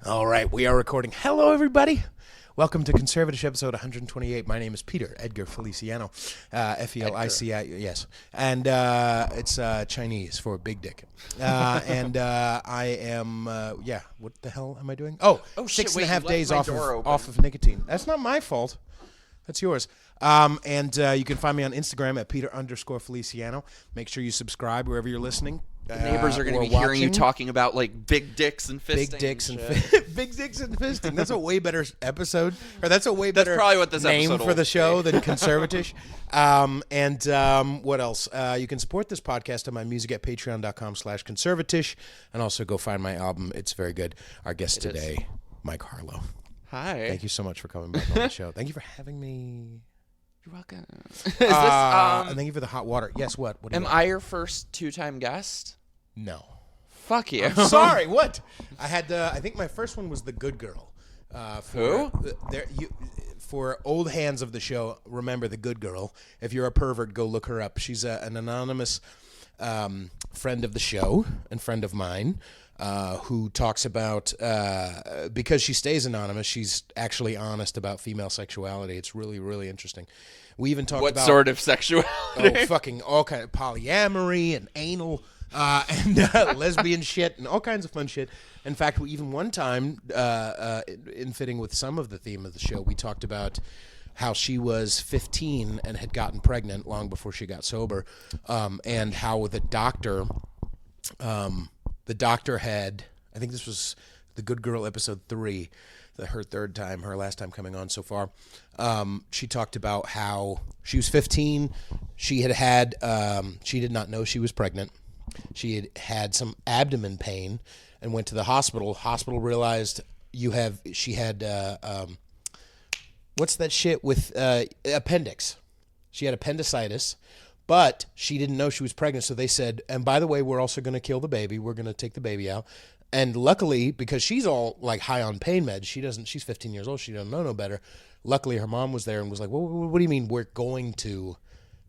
All right, we are recording. Hello, everybody. Welcome to CONSERVATISH episode 128. My name is Peter Edgar Feliciano, Felici. Yes, and it's Chinese for big dick. And I am. What the hell am I doing? Oh, shit, 6.5 days off of nicotine. That's not my fault. That's yours. And you can find me on Instagram at Peter_Feliciano. Make sure you subscribe wherever you're listening. The neighbors are going to be hearing you talking about like big dicks and fisting. Big dicks and big dicks and fisting. That's a way better episode, or that's a way better probably what this name episode for the show than CONSERVATISH. What else? You can support this podcast on my music at patreon.com/conservatish, and also go find my album. It's very good. Our guest today, Mike Harlow. Hi. Thank you so much for coming back on the show. Thank you for having me. You're welcome. And thank you for the hot water. Yes, what? Am I your first two-time guest? No. Fuck you. I'm sorry, what? I had. I think my first one was the good girl. Who? For old hands of the show, remember the good girl. If you're a pervert, go look her up. She's an anonymous friend of the show and friend of mine who talks about, because she stays anonymous, she's actually honest about female sexuality. It's really, really interesting. We even talked about... What sort of sexuality? Oh, fucking all kind of polyamory and anal... and lesbian shit and all kinds of fun shit. In fact, we even one time, in fitting with some of the theme of the show, we talked about how she was 15 and had gotten pregnant long before she got sober, and how the doctor had, I think this was the Good Girl episode 3, her third time, her last time coming on so far. She talked about how she was 15, she did not know she was pregnant. She had had some abdomen pain and went to the hospital. Hospital realized she had, what's that shit with appendix? She had appendicitis, but she didn't know she was pregnant. So they said, and by the way, we're also going to kill the baby. We're going to take the baby out. And luckily, because she's all like high on pain meds, she's 15 years old. She doesn't know no better. Luckily, her mom was there and was like, well, what do you mean we're going to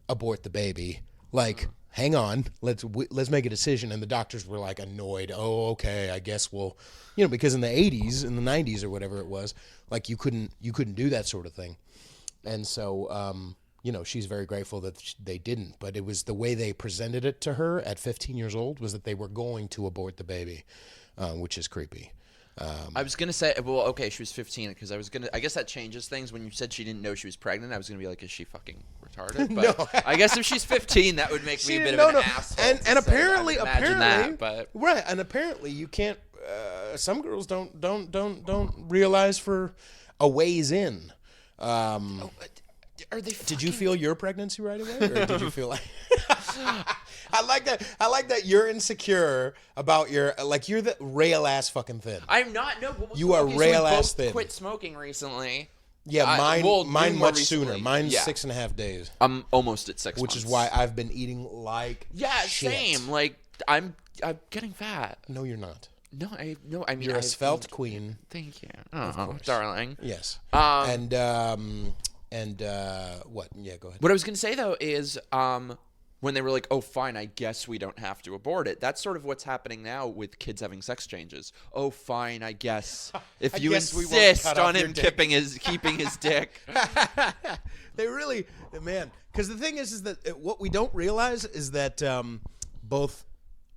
abort the baby? Like, hang on, let's make a decision. And the doctors were like annoyed. Oh, okay, I guess we'll, because in the 80s, in the 90s or whatever it was, like you couldn't do that sort of thing. And so, she's very grateful that they didn't. But it was the way they presented it to her at 15 years old was that they were going to abort the baby, which is creepy. I was going to say, well, okay, she was 15 because I guess that changes things. When you said she didn't know she was pregnant, I was going to be like, is she fucking retarded? But No. I guess if she's 15, that would make me a bit of an asshole. And apparently, but right, and apparently you can't, some girls don't realize for a ways in. Are they Did you feel your pregnancy right away, or did you feel like... I like that you're insecure about you're the rail ass fucking thin. I'm not. No, but you are rail ass thin. Quit smoking recently. Yeah, mine much recently. sooner. Mine's 6.5 days. I'm almost at 6 which months. is why I've been eating like shit. Same. Like I'm getting fat. No, you're not. No, I mean you're a svelte queen. Thank you. Oh, darling. Yes. What? Yeah, go ahead. What I was gonna say though is when they were like, oh, fine, I guess we don't have to abort it. That's sort of what's happening now with kids having sex changes. Oh, fine, I guess. If you insist on him keeping his dick. They really, man, because the thing is that what we don't realize is that both,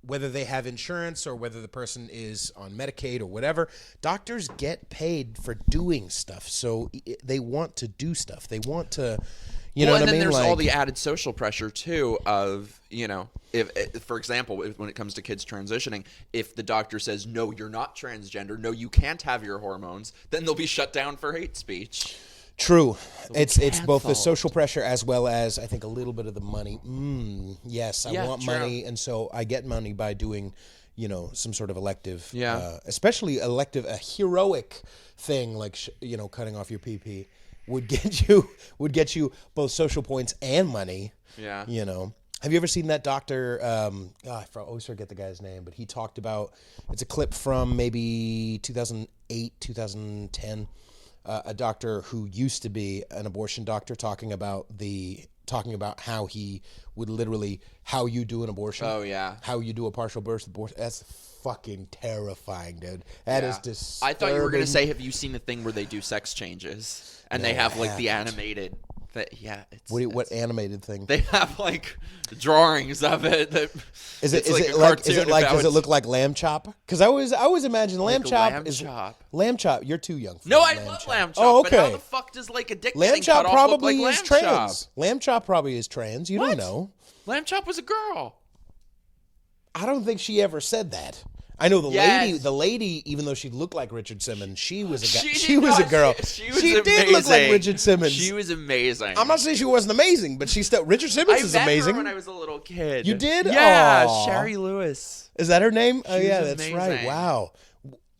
whether they have insurance or whether the person is on Medicaid or whatever, doctors get paid for doing stuff. So they want to do stuff. They want to... You know what I mean? And then there's all the added social pressure too of, if for example, when it comes to kids transitioning, if the doctor says, no, you're not transgender, no, you can't have your hormones, then they'll be shut down for hate speech. True. It's both the social pressure as well as, I think, a little bit of the money. Yes, I want money, and so I get money by doing, some sort of elective, especially a heroic thing like, cutting off your pee-pee. Would get you both social points and money. Yeah. Have you ever seen that doctor? I always forget the guy's name, but he talked about. It's a clip from maybe 2008, 2010. A doctor who used to be an abortion doctor talking about how he would literally how you do an abortion. Oh yeah. How you do a partial birth abortion. That's fucking terrifying, dude. That is disturbing. I thought you were gonna say, have you seen the thing where they do sex changes and they have like the animated? What animated thing? They have like drawings of it. Does it look like Lamb Chop? Because I always imagine Lamb Chop is Lamb Chop. You're too young for No, Lamb I love Chop. Lamb Chop. Oh, okay. But how the fuck does like a dick Lamb getting Chop cut off probably look like is Lamb trans. Chop? Lamb Chop probably is trans. You don't know. Lamb Chop was a girl. I don't think she ever said that. I know the lady, even though she looked like Richard Simmons, she was a guy. She was a girl. She did look like Richard Simmons. She was amazing. I'm not saying she wasn't amazing, but Richard Simmons is amazing. I met her when I was a little kid. You did? Yeah, Aww. Sherry Lewis. Is that her name? Oh yeah, was that's amazing. right. Wow.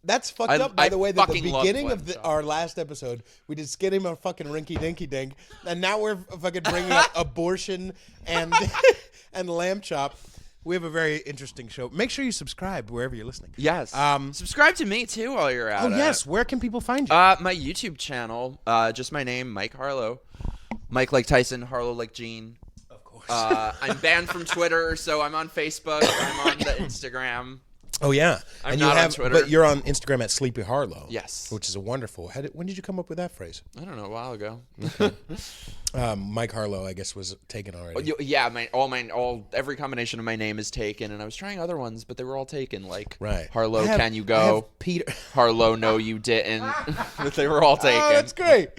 That's fucked up, by the way, that the beginning of our last episode, we did Skid Him a fucking rinky dinky dink, and now we're fucking bringing up abortion and and Lamb Chop. We have a very interesting show. Make sure you subscribe wherever you're listening. Yes. Subscribe to me, too, while you're at it. Oh, yes. Where can people find you? My YouTube channel. Just my name, Mike Harlow. Mike like Tyson, Harlow like Gene. Of course. I'm banned from Twitter, so I'm on Facebook. I'm on the Instagram. Oh, yeah. I'm not on Twitter. But you're on Instagram at Sleepy Harlow. Yes. Which is a wonderful. When did you come up with that phrase? I don't know, a while ago. Okay. Mike Harlow, I guess, was taken already. Yeah, every combination of my name is taken, and I was trying other ones, but they were all taken. Like Harlow, can you go? Peter. Harlow, no, you didn't. But they were all taken. Oh, that's great.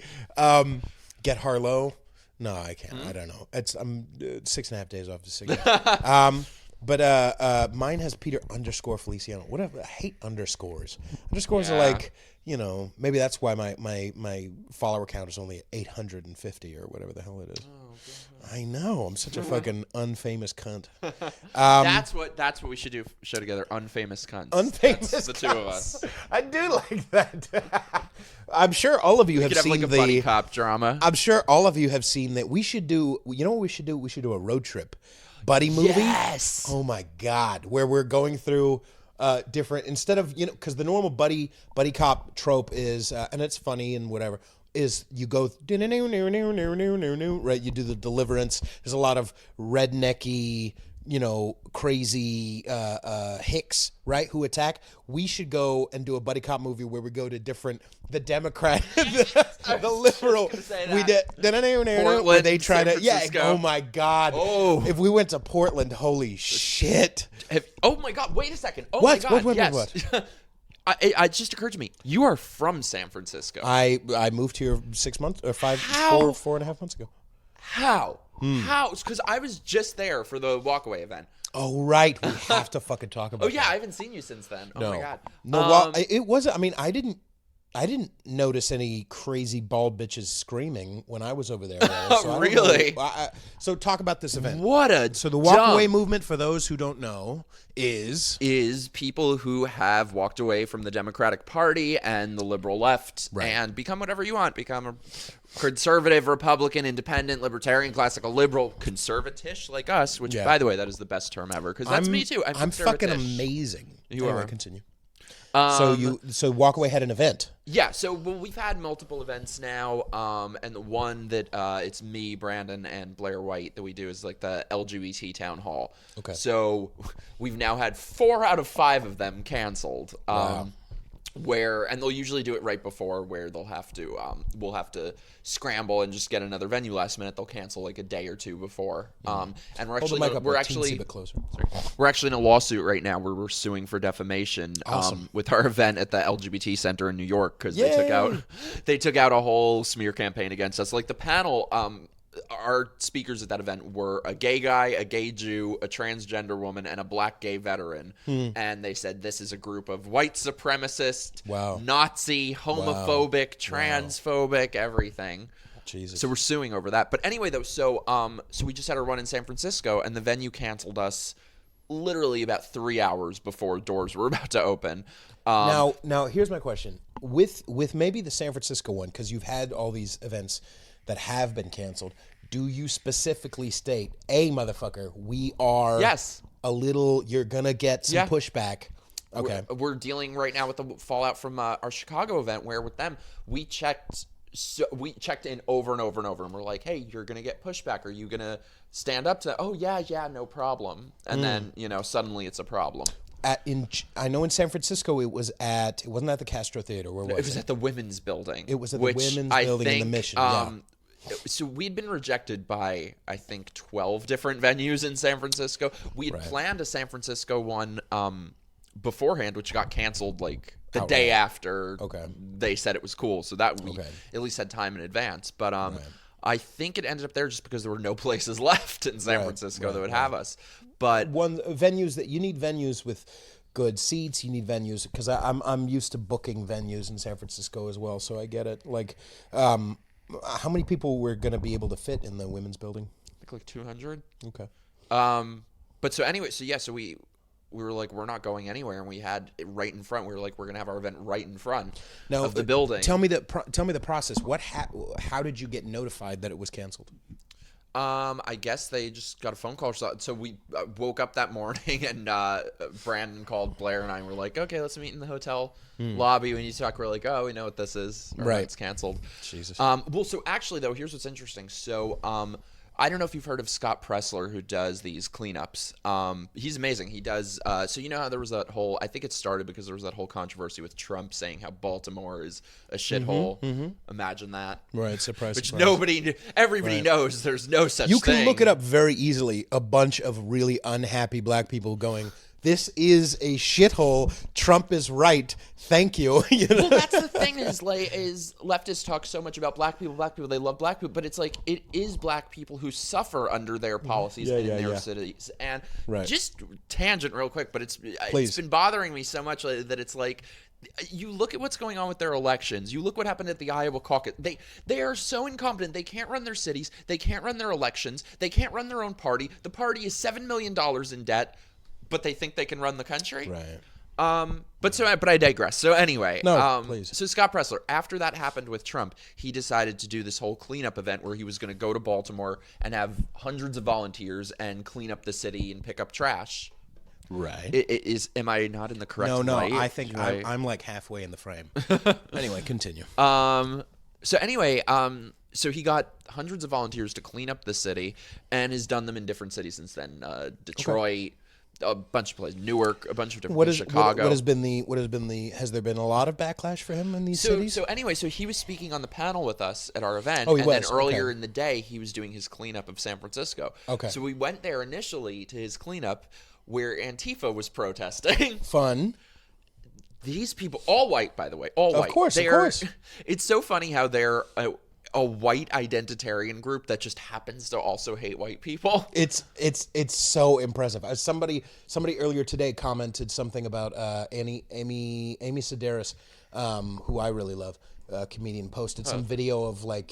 Get Harlow. No, I can't. I don't know. I'm 6.5 days off the cigarette. But mine has Peter _ Feliciano. Whatever. I hate underscores. Underscores are like, maybe that's why my follower count is only 850 or whatever the hell it is. Oh, God. I know. I'm such a fucking unfamous cunt. That's what we should do. Show together. Unfamous cunts. Unfamous. That's the two of us. I do like that. I'm sure all of you have seen like a buddy cop drama. I'm sure all of you have seen that. We should do. You know what we should do? We should do a road trip buddy movie. Yes. Oh my God, where we're going through different, instead of, because the normal buddy cop trope is, and it's funny and whatever, is you go right, you do the Deliverance. There's a lot of rednecky, crazy hicks, right, who attack. We should go and do a buddy cop movie where we go to the Democrat, the liberal. Portland, where they try San to, Francisco. oh my God. Oh. If we went to Portland, holy shit. Oh my God, wait a second. Oh What? my God, What? yes. It just occurred to me. You are from San Francisco. I moved here 6 months or 4.5 months ago. How? How? Because I was just there for the walkaway event. Oh, right. We have to fucking talk about Oh, yeah. that. I haven't seen you since then. Oh, No. my God. No, well, it wasn't. I mean, I didn't notice any crazy bald bitches screaming when I was over there. So Really? So talk about this event. So the walkaway movement, for those who don't know, is people who have walked away from the Democratic Party and the liberal left and become whatever you want. Become a conservative, Republican, independent, libertarian, classical liberal, conservatish like us, which, by the way, that is the best term ever, because that's me too. I'm fucking amazing. You are. Continue. So Walkaway had an event. Yeah, so we've had multiple events now, and the one that it's me, Brandon, and Blair White that we do is like the LGBT Townhall. Okay. So we've now had 4 out of 5 of them canceled. Wow. And they'll usually do it right before, where they'll have to we'll have to scramble and just get another venue last minute. They'll cancel like a day or two before. And we're actually we're actually in a lawsuit right now where we're suing for defamation with our event at the LGBT Center in New York, because they took out a whole smear campaign against us. Like the panel, our speakers at that event were a gay guy, a gay Jew, a transgender woman, and a black gay veteran. And they said this is a group of white supremacist, Nazi, homophobic, transphobic, everything. Jesus. So we're suing over that. But anyway, though, so we just had a run in San Francisco, and the venue canceled us literally about 3 hours before doors were about to open. Now here's my question. With maybe the San Francisco one, because you've had all these events that have been canceled, do you specifically state, motherfucker, we are a little, you're gonna get some pushback? Okay. We're dealing right now with the fallout from our Chicago event, where with them, we checked in over and over and over, and we're like, hey, you're gonna get pushback. Are you gonna stand up to that? Oh, yeah, no problem. And then, suddenly it's a problem. I know in San Francisco it wasn't at the Castro Theater. Where was it? It was at the Women's Building. It was at the Women's Building in the Mission. So we'd been rejected by, I think, 12 different venues in San Francisco. We had planned a San Francisco one beforehand, which got canceled like the day after they said it was cool. So that we at least had time in advance. But I think it ended up there just because there were no places left in San Francisco that would have us. But venues that you need venues with good seats. You need venues because I'm used to booking venues in San Francisco as well. So I get it. Like, how many people were going to be able to fit in the Women's Building? I think like 200. Okay. But so anyway, so we were like, we're not going anywhere, and we had it right in front. We were like, we're gonna have our event right in front of the building. Tell me the process. How did you get notified that it was canceled? I guess they just got a phone call. So we woke up that morning, and Brandon called Blair and I, and we're like, okay, let's meet in the hotel lobby. We need to talk. We're like, oh, we know what this is. Right. It's canceled. Jesus. Well, so actually, though, here's what's interesting. So, I don't know if you've heard of Scott Pressler, who does these cleanups. He's amazing. He does. So you know how there was that whole. I think it started because there was that whole controversy with Trump saying how Baltimore is a shithole. Imagine that. Right. Surprise. Which everybody knows. There's no such. You can look it up very easily. A bunch of really unhappy black people going, "This is a shithole. Trump is right. Thank you." You know? Well, that's the thing is leftists talk so much about black people. They love black people, but it's like it is black people who suffer under their policies in their cities. And just tangent real quick, but it's been bothering me so much that it's like. You look at what's going on with their elections. You look what happened at the Iowa caucus. They are so incompetent. They can't run their cities. They can't run their elections. They can't run their own party. The party is $7 million in debt. But they think they can run the country, right? But I digress. So anyway, please. So Scott Pressler, after that happened with Trump, he decided to do this whole cleanup event where he was going to go to Baltimore and have hundreds of volunteers and clean up the city and pick up trash. Right. Am I not in the correct? No. light? I think I'm like halfway in the frame. Anyway, continue. So he got hundreds of volunteers to clean up the city, and has done them in different cities since then. Detroit. A bunch of places, Newark, a bunch of different Chicago. What has there been a lot of backlash for him in these cities? So anyway, he was speaking on the panel with us at our event, then earlier in the day he was doing his cleanup of San Francisco. Okay. So we went there initially to his cleanup where Antifa was protesting. Fun. These people, all white, by the way, all white. Of course. It's so funny how they're a white identitarian group that just happens to also hate white people. It's so impressive. Somebody earlier today commented something about Amy Sedaris, who I really love, comedian, posted some video of a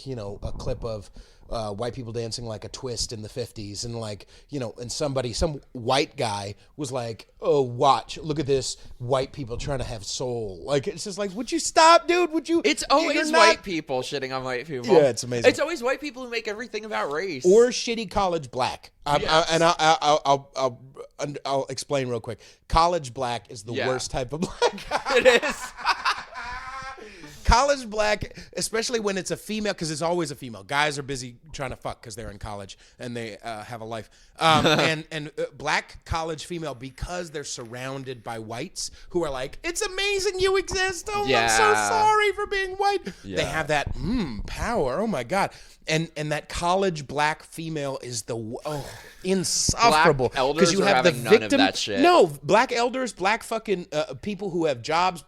clip of white people dancing like a twist in the 50s, and some white guy was like, "Oh, look at this, white people trying to have soul." Like, it's just like, would you stop, dude? Would you? It's always white people shitting on white people. Yeah, it's amazing. It's always white people who make everything about race or shitty college black. I'll explain real quick. College black is the worst type of black guy. It is. College black, especially when it's a female, because it's always a female. Guys are busy trying to fuck because they're in college and they have a life. And black college female, because they're surrounded by whites who are like, "It's amazing you exist. Oh, I'm so sorry for being white." Yeah. They have that power. Oh my God. And that college black female is insufferable. Black elders you are have having the victim. None of that shit. No, black elders, black fucking people who have jobs,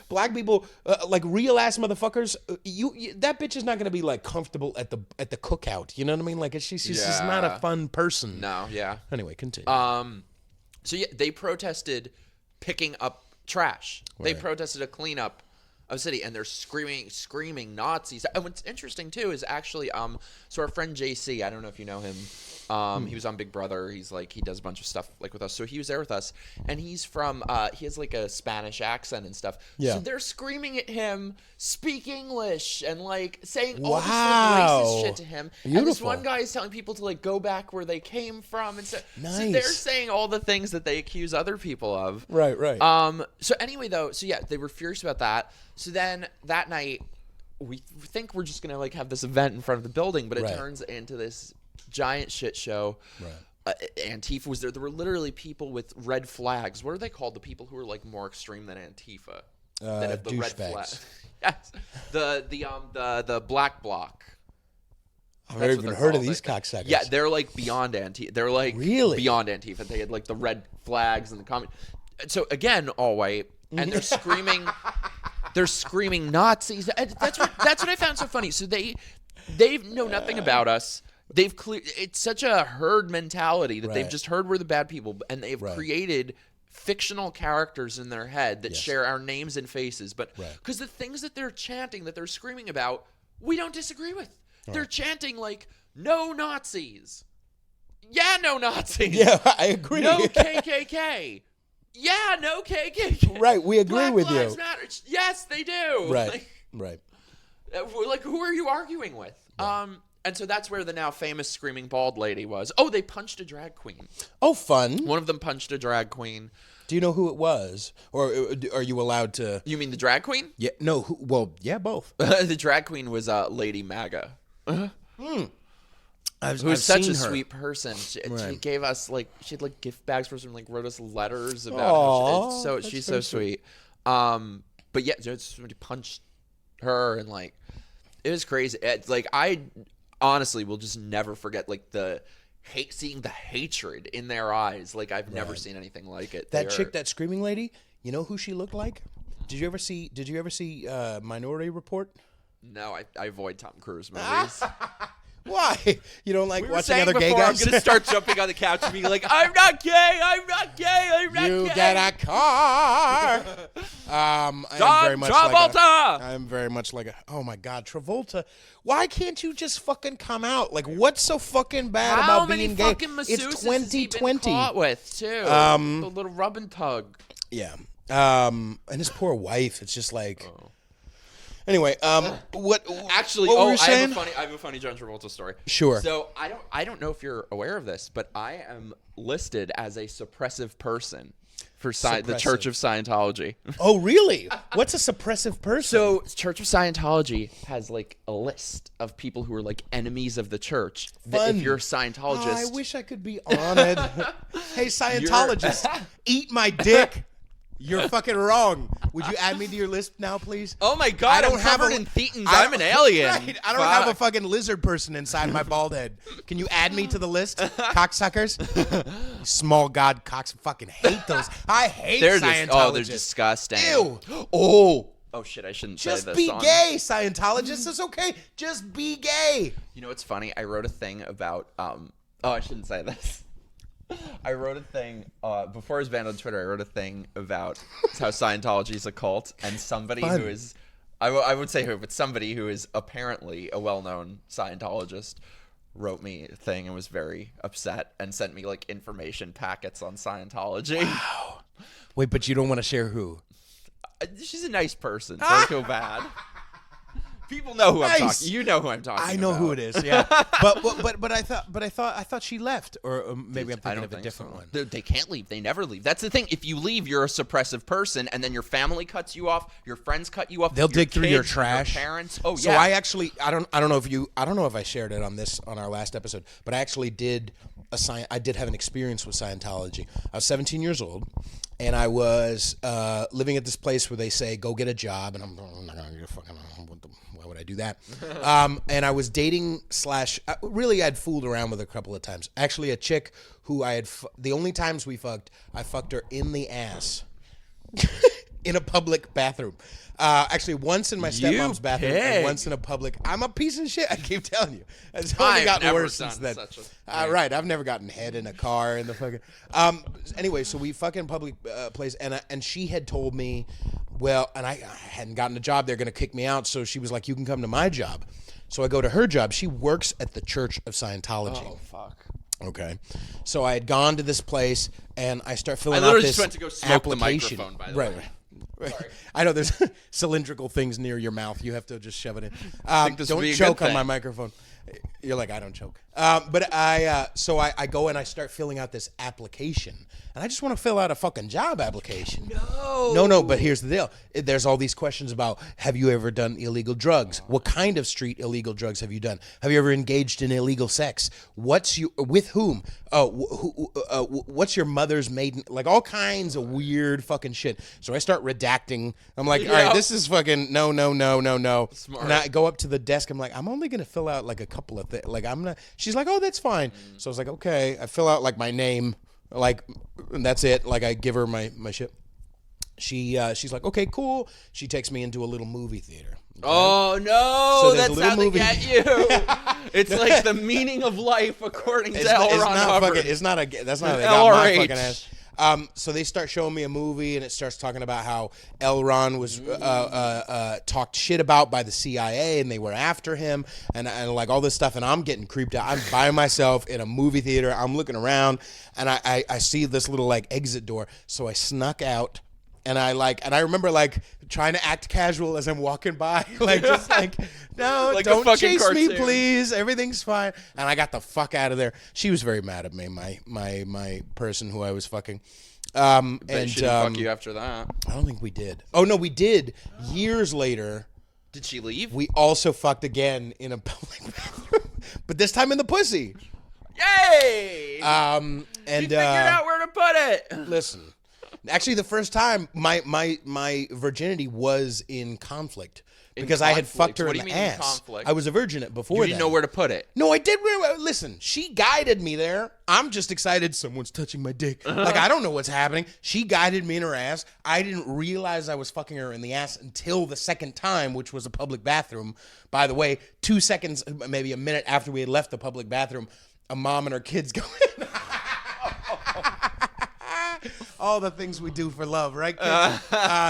black people like real ass motherfuckers. You that bitch is not gonna be like comfortable at the cookout. You know what I mean? Like she's just not a fun person. No, yeah. Anyway, continue. So yeah, they protested picking up trash. Right. They protested a cleanup of city, and they're screaming Nazis. And what's interesting too is actually so our friend JC, I don't know if you know him. He was on Big Brother. He does a bunch of stuff like with us. So he was there with us, and he's from he has like a Spanish accent and stuff. Yeah. So they're screaming at him, speak English, and like saying all this like, racist shit to him. Beautiful. And this one guy is telling people to like go back where they came from, and so nice. they're saying all the things that they accuse other people of. Right. So anyway, though, they were furious about that. So then that night, we think we're just gonna like have this event in front of the building, but it turns into this giant shit show. Right. Antifa was there. There were literally people with red flags. What are they called? The people who are like more extreme than Antifa. That have the red flag. Yes. The black bloc. I've never even heard of these cocksuckers. Yeah, they're like beyond Antifa. They're like beyond Antifa. They had like the red flags and the comment. So again, all white, and they're screaming. They're screaming Nazis. That's what I found so funny. So they know nothing about us. It's such a herd mentality that they've just heard we're the bad people, and they've created fictional characters in their head that share our names and faces. But because the things that they're chanting, that they're screaming about, we don't disagree with. They're chanting like, no Nazis. Yeah, no Nazis. Yeah, I agree. No KKK. Yeah, no KKK. Right, we agree Black with Lives you. Matter. Yes, they do. Right, right. Like, who are you arguing with? And so that's where the now famous screaming bald lady was. Oh, they punched a drag queen. Oh, fun. One of them punched a drag queen. Do you know who it was? Or are you allowed to... You mean the drag queen? Yeah, no, well, yeah, both. The drag queen was Lady MAGA. Who was such a sweet person. She gave us she had like gift bags for us and like wrote us letters about how she's so sweet. But yeah, somebody punched her and like it was crazy. It's like I honestly will just never forget like seeing the hatred in their eyes. Like I've never seen anything like it. That chick, that screaming lady, you know who she looked like? Did you ever see Minority Report? No, I avoid Tom Cruise movies. Why? You don't like watching other gay guys? I'm guys? going to start jumping on the couch and being like, I'm not gay, I'm not gay, I'm not gay. You get a car. I'm very much like oh my God, Travolta. Why can't you just fucking come out? Like, what's so fucking bad about being gay? It's 2020. Caught with too. The little rub and tug. Yeah. And his poor wife. It's just like. Oh. Anyway, what were you saying? I have a funny John Travolta story. Sure. So I don't know if you're aware of this, but I am listed as a suppressive person for the Church of Scientology. Oh, really? What's a suppressive person? So Church of Scientology has like a list of people who are like enemies of the church. That if you're a Scientologist, I wish I could be on it. Hey, Scientologist, eat my dick. You're fucking wrong. Would you add me to your list now, please? Oh my God, I'm covered in thetans. I'm an alien. Right, I don't have a fucking lizard person inside my bald head. Can you add me to the list, cocksuckers? Small god cocks. Fucking hate those. I hate Scientologists. They're disgusting. Ew. Oh shit, I shouldn't say this. Just be gay, Scientologists. It's okay. Just be gay. You know what's funny? I wrote a thing about I shouldn't say this. I wrote a thing before I was banned on Twitter. I wrote a thing about how Scientology is a cult, and somebody who is, I would say who, but somebody who is apparently a well-known Scientologist wrote me a thing and was very upset and sent me like information packets on Scientology. Wow. Wait, but you don't want to share who? She's a nice person. Don't feel bad. People know who I'm talking. You know who I'm talking about. I know who it is. Yeah, but I thought she left, or maybe I'm thinking of a different one. They can't leave. They never leave. That's the thing. If you leave, you're a suppressive person, and then your family cuts you off. Your friends cut you off. They'll dig through your trash. Your parents. Oh yeah. So I don't know if I shared it on our last episode, but I actually did I did have an experience with Scientology. I was 17 years old, and I was living at this place where they say go get a job, and I'm not gonna get a fucking. Why would I do that? And I was dating / really I'd fooled around with her a couple of times. Actually, a chick who I had the only times we fucked, I fucked her in the ass in a public bathroom. Actually, once in my stepmom's bathroom and once in a public. I'm a piece of shit. I keep telling you. It's only gotten worse since then. Right, I've never gotten head in a car in the fucking. Anyway, so we fucking public place, and she had told me, well, and I hadn't gotten a job. They're gonna kick me out. So she was like, "You can come to my job." So I go to her job. She works at the Church of Scientology. Oh fuck. Okay, so I had gone to this place, and I start filling out literally this just went to go smoke the microphone, by the way. Right. I know there's cylindrical things near your mouth. You have to just shove it in. Think this would Don't be a choke good on my thing. microphone. You're like, I don't choke. But so I go and I start filling out this application. And I just want to fill out a fucking job application. No, but here's the deal. There's all these questions about, have you ever done illegal drugs? What kind of street illegal drugs have you done? Have you ever engaged in illegal sex? With whom? What's your mother's maiden? Like all kinds of weird fucking shit. So I start redacting. I'm like, all right, this is fucking no. Smart. And I go up to the desk. I'm like, I'm only going to fill out like a couple of things. Like I'm not, she's like, oh, that's fine. So I was like, okay. I fill out like my name. Like, and that's it. Like, I give her my shit. She's like, okay, cool. She takes me into a little movie theater. Okay? Oh no, So that's how they get you. It's like the meaning of life according to L. Ron Hubbard. That's not they got my fucking ass. So they start showing me a movie, and it starts talking about how L. Ron was talked shit about by the CIA, and they were after him, and like all this stuff. And I'm getting creeped out. I'm by myself in a movie theater. I'm looking around, and I see this little like exit door. So I snuck out. And I remember like trying to act casual as I'm walking by, like just like, no, like don't chase cartoon. me, please. Everything's fine. And I got the fuck out of there. She was very mad at me, my person who I was fucking. And she didn't fuck you after that. I don't think we did. Oh no, we did. Years later. Did she leave? We also fucked again in a public bathroom, but this time in the pussy. Yay! And you figured out where to put it. Listen. Actually, the first time my virginity was in conflict because I had fucked her in the ass. ass. In conflict? I was a virgin before You didn't know where to put it. No, I did. Listen, she guided me there. I'm just excited someone's touching my dick. Like, I don't know what's happening. She guided me in her ass. I didn't realize I was fucking her in the ass until the second time, which was a public bathroom. By the way, 2 seconds, maybe a minute after we had left the public bathroom, a mom and her kids go in. All the things we do for love, right?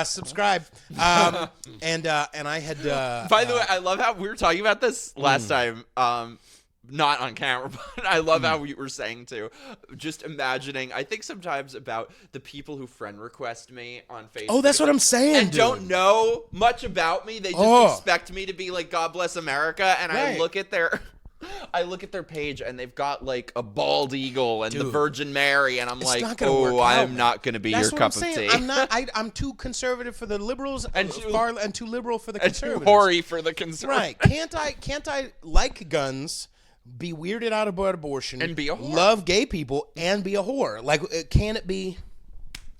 Subscribe. And I had. By the way, I love how we were talking about this last time. Not on camera, but I love how we were saying too. Just imagining. I think sometimes about the people who friend request me on Facebook. Oh, that's what I'm saying, and dude. don't know much about me. They just expect me to be like God bless America, and right. I look at their page and they've got like a bald eagle and the Virgin Mary, and I'm like, oh, I'm not going to be your cup of tea. I'm too conservative for the liberals and too liberal for the conservatives. And too hoary for the conservatives. Right. Can't I like guns, be weirded out about abortion, and be a whore, love gay people, and be a whore? Like, can it be?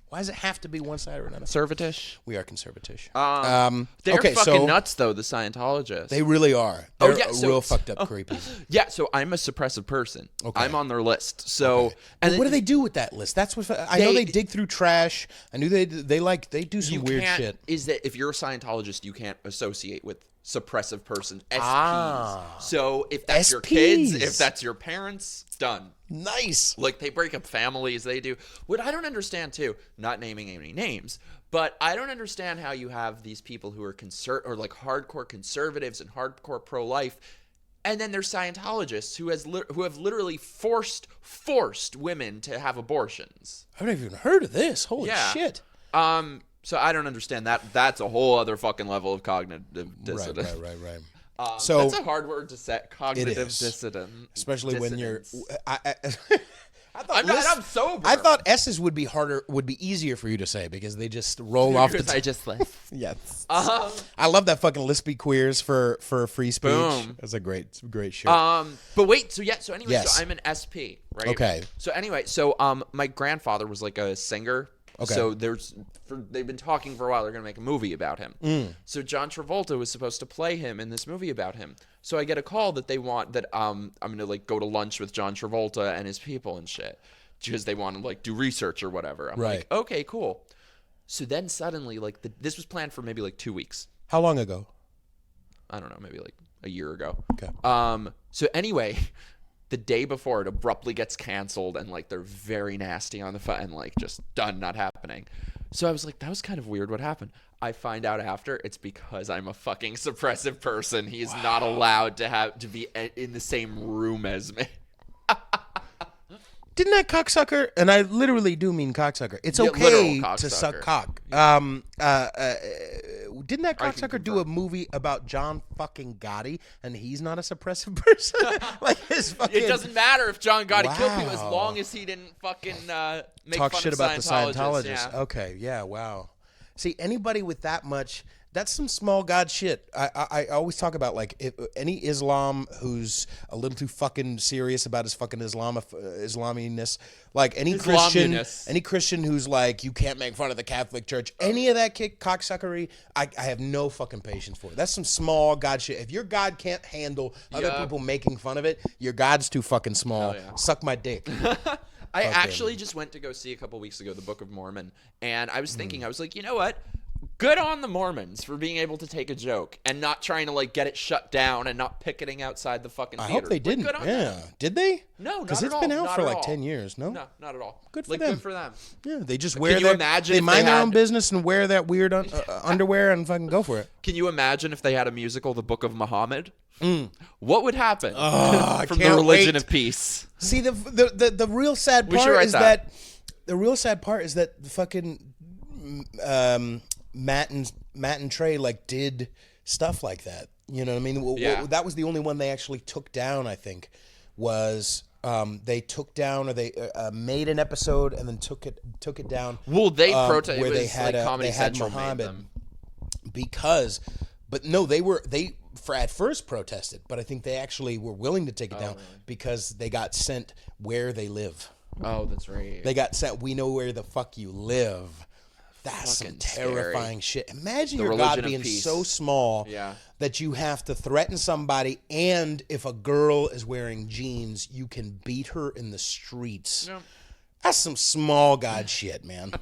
Why does it have to be one side or another? Conservatish. We are conservatish. They're fucking nuts, though, the Scientologists. They really are. They're real fucked up creepy. Yeah, so I'm a suppressive person. Okay. I'm on their list. So, and what do they do with that list? That's what I know. They dig through trash. I knew they do some weird shit. Is that if you're a Scientologist, you can't associate with suppressive person, SPs. So if that's your kids, if that's your parents, done. Nice. Like, they break up families, they do. What I don't understand too, not naming any names, but I don't understand how you have these people who are like hardcore conservatives and hardcore pro-life, and then there's Scientologists who have literally forced women to have abortions. I've never even heard of this. Holy shit. So I don't understand that. That's a whole other fucking level of cognitive dissonance. Right. So that's a hard word to say. Cognitive dissonance, especially when you're. I'm sober. I thought S's would be easier for you to say because they just roll off the. I just lisp. Yes. I love that fucking lispy queers for free speech. Boom. That's a great show. But wait, so anyway, so I'm an SP, right? Okay. So anyway, my grandfather was like a singer. Okay. So they've been talking for a while. They're going to make a movie about him. So John Travolta was supposed to play him in this movie about him. So I get a call that they want that I'm going to like go to lunch with John Travolta and his people and shit because they want to like do research or whatever. I'm like, okay, cool. So then suddenly like this was planned for maybe like 2 weeks. How long ago? I don't know, maybe like a year ago. Okay. So anyway, the day before it abruptly gets canceled and like they're very nasty on the phone and like just done, not happening. So I was like, that was kind of weird. What happened? I find out after it's because I'm a fucking suppressive person. He's not allowed to be in the same room as me. Didn't that cocksucker, and I literally do mean cocksucker, it's okay to suck cock. didn't that I can cocksucker do confirm. a movie about John fucking Gotti and he's not a suppressive person? Like his fucking. It doesn't matter if John Gotti killed people as Wow. long as he didn't fucking make talk fun shit of about the Scientologists. Scientologists. Yeah. Okay, yeah, wow. See, anybody with that much, that's some small god shit. I always talk about, like, if any Islam who's a little too fucking serious about his fucking Islaminess, like any Christian who's like, you can't make fun of the Catholic Church, any of that cocksuckery, I have no fucking patience for it. That's some small god shit. If your God can't handle other people making fun of it, your God's too fucking small. Yeah. Suck my dick. I actually just went to go see a couple weeks ago the Book of Mormon, and I was thinking, I was like, you know what? Good on the Mormons for being able to take a joke and not trying to like get it shut down and not picketing outside the fucking theater. I hope they didn't. Good on Yeah. them. Did they? No, not Because at it's all. been out Not for at like all. 10 years, no? No, not at all. Good for like, them. Good for them. Yeah, they just Can wear you their, imagine they if mind they their own had- business and wear that weird underwear and fucking go for it. Can you imagine if they had a musical, The Book of Muhammad? What would happen I from the can't religion wait. of peace? See, the real sad We should part write is that. the real sad part is that the fucking Matt and Trey like did stuff like that. You know what I mean? Yeah. That was the only one they actually took down, I think, was they took down or they made an episode and then took it down. Well, they protested. where It was they had like Comedy they had Central made Muhammad them. because, but no, they at first protested, but I think they actually were willing to take it down because they got sent where they live. Oh, that's right. They got sent. We know where the fuck you live. That's some Fucking terrifying shit. Imagine The your religion God of being peace. so small Yeah. that you have to threaten somebody, and if a girl is wearing jeans, you can beat her in the streets. Yeah. That's some small God shit, man.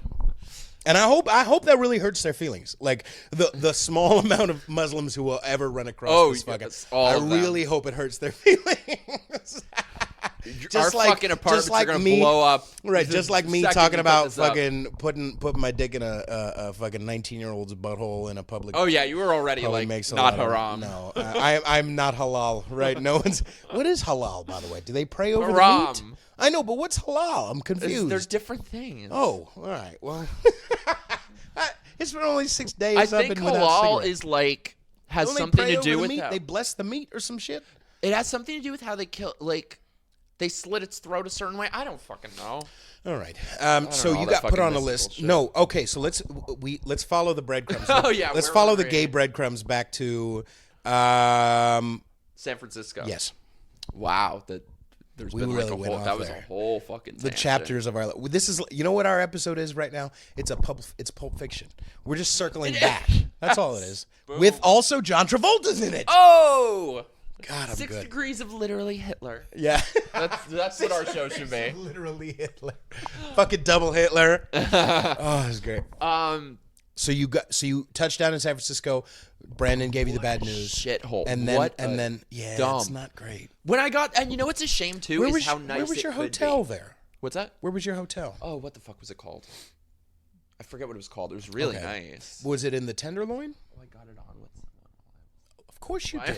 And I hope that really hurts their feelings. Like the small amount of Muslims who will ever run across this fucking. yes, all I of them. really hope it hurts their feelings. Our fucking apartments just like are gonna me- blow up. Right, the just like me second talking you put about this up. fucking putting my dick in a fucking 19-year-old's butthole in a public. Oh yeah, you were already probably like makes a not lot of- haram. No, I'm not halal. Right? No one's. What is halal, by the way? Do they pray over the meat? Haram. I know, but what's halal? I'm confused. There's different things. Oh, all right. Well, it's been only 6 days. I I've think been without halal cigarettes. is like has Don't they something pray to over do the with meat? how, They bless the meat or some shit. it has something to do with how they kill. Like they slit its throat a certain way. I don't fucking know. All right. know, So all you that got put fucking on a mystical list. shit. No. Okay. So let's follow the breadcrumbs. Oh, yeah, Let's where follow were the we? gay breadcrumbs back to. San Francisco. Yes. Wow. There's We been really like a went whole. off That was a there. whole fucking. The tangent. chapters of our. This is. You know what our episode is right now? It's Pulp Fiction. We're just circling back. That's all it is. With also John Travolta's in it. Oh. God, I'm 6 good. degrees of literally Hitler. Yeah. That's what our show should be. Literally Hitler. Fucking double Hitler. Oh, that's great. So you touched down in San Francisco. Brandon gave you the bad news. Shithole. And then What and a then yeah, dumb. it's not great. When I got, and you know what's a shame too is how nice where was it your could hotel be. there? What's that? Where was your hotel? Oh, what the fuck was it called? I forget what it was called. It was really Okay. nice. Was it in the Tenderloin? Oh, I got it on with someone. Of course you did.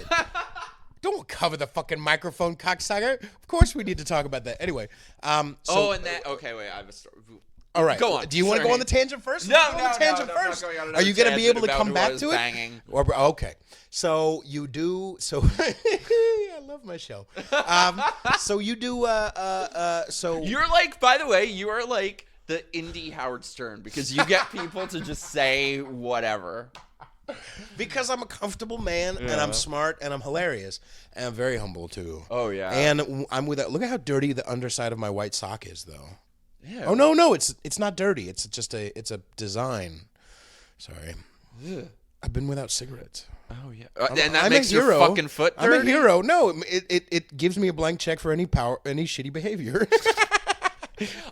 Don't cover the fucking microphone, cocksucker. Of course we need to talk about that. Anyway, Okay, wait. I have a story. all right. Go on. Do you want to go Sorry. on the tangent first? No, Go on no, the tangent no, I'm not first. going on Are another you going to be tangent able to about come who I back was to banging. it? Or okay. So you do. So I love my show. So you do. So You're like, by the way, you are like the indie Howard Stern because you get people to just say whatever. because I'm a comfortable man and I'm smart and I'm hilarious and I'm very humble too. Oh, yeah. And I'm with that. Look at how dirty the underside of my white sock is, though. Yeah. Oh no, it's not dirty. It's just it's a design. Sorry. Ugh. I've been without cigarettes. Oh yeah. And that I'm makes a your hero. fucking foot I'm dirty? a hero. No, it gives me a blank check for any shitty behavior.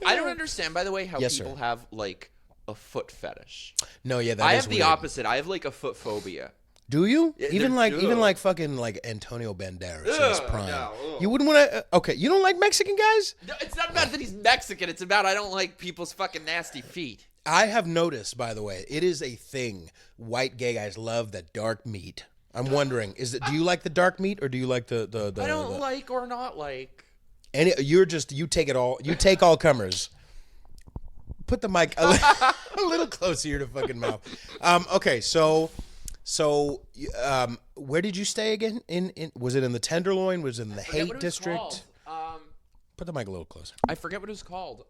I don't understand, by the way, how Yes, sir. people have like a foot fetish. No, yeah, that I is have the weird. opposite. I have like a foot phobia. Do you? Yeah, even they're- like fucking like Antonio Banderas in his Ugh, prime. no, ugh. You wouldn't want to. Okay, you don't like Mexican guys? No, it's not about that he's Mexican. It's about I don't like people's fucking nasty feet. I have noticed, by the way, it is a thing. White gay guys love the dark meat. I'm wondering, do you like the dark meat or do you like the I don't like or not like. you take it all. You take all comers. Put the mic a little closer to your fucking mouth. Okay, so So, where did you stay again? Was it in the Tenderloin? Was it in the Haight District? Put the mic a little closer. I forget what it was called.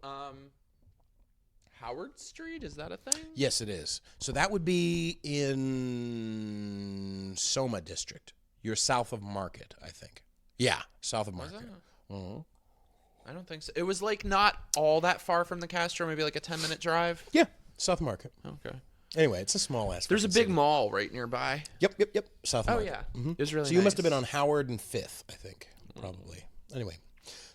Howard Street? Is that a thing? Yes, it is. So that would be in Soma District. You're south of Market, I think. Yeah, south of Market. I don't think so. It was like not all that far from the Castro, maybe like a 10-minute drive. Yeah, South Market. Okay. Anyway, it's a small ass. There's a big mall right nearby. Yep. South Market. Oh, yeah. It was really So you must have been on Howard and 5th, I think, probably. Anyway,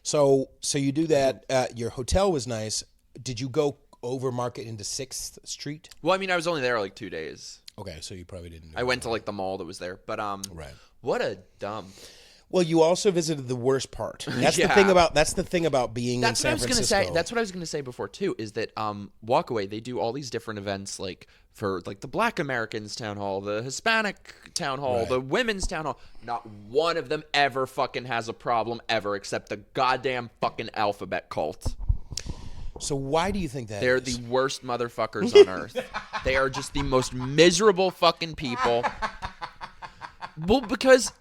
so you do that. Your hotel was nice. Did you go over Market into 6th Street? Well, I mean, I was only there like 2 days. Okay, so you probably didn't. I went to like the mall that was there, but right. What a dump. Well, you also visited the worst part. That's the thing about being in San Francisco. That's what I was going to say before too. Is that Walkaway? They do all these different events, like for like the Black Americans Town Hall, the Hispanic Town Hall, the Women's Town Hall. Not one of them ever fucking has a problem ever, except the goddamn fucking alphabet cult. So why do you think that They're is? the worst motherfuckers on earth. They are just the most miserable fucking people. Well, because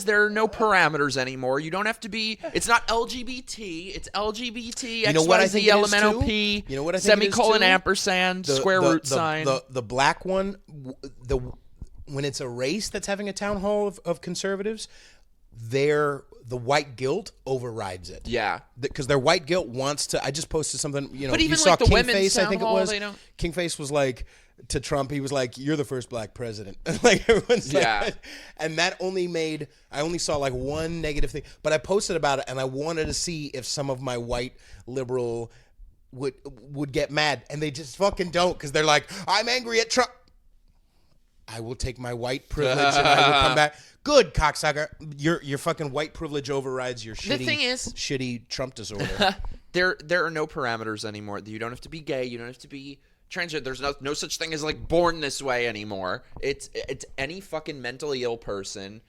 there are no parameters anymore. You don't have to be. It's not LGBT. It's LGBT. You know what I think it is, too? LMNOP. You know what I think it is, semicolon too? ampersand square root sign. The black one. When it's a race that's having a town hall of conservatives, the white guilt overrides it. Yeah, because their white guilt wants to. I just posted something. But even you saw like the King women's Face, town I think hall, it was. they don't. King Face was like to Trump. He was like, "You're the first black president." Like everyone's like, and that I only saw like one negative thing, but I posted about it, and I wanted to see if some of my white liberal would get mad, and they just fucking don't, because they're like, "I'm angry at Trump." I will take my white privilege and I will come back. Good, cocksucker. Your fucking white privilege overrides your shitty Trump disorder. There are no parameters anymore. You don't have to be gay. You don't have to be transgender. There's no such thing as like born this way anymore. It's any fucking mentally ill person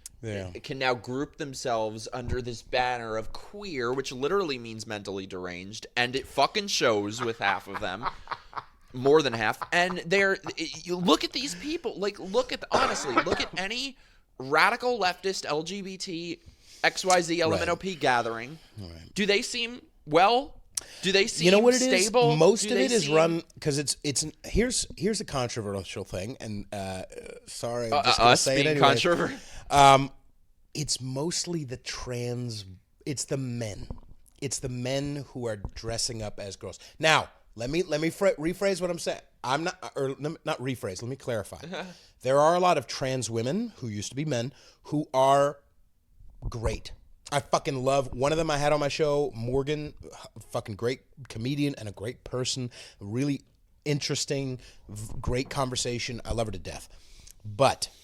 can now group themselves under this banner of queer, which literally means mentally deranged, and it fucking shows with half of them. More than half. And you look at these people, like honestly, look at any radical leftist LGBT XYZ LMNOP gathering. Right. Do they seem do they seem what it stable? Is? Most of it is run because here's a controversial thing, and sorry, I'm just gonna say it anyway. Controversial. It's mostly it's the men. It's the men who are dressing up as girls. Now, let me rephrase what I'm saying. Not rephrase. Let me clarify. There are a lot of trans women who used to be men who are great. I fucking love one of them. I had on my show, Morgan, fucking great comedian and a great person, really interesting, great conversation. I love her to death.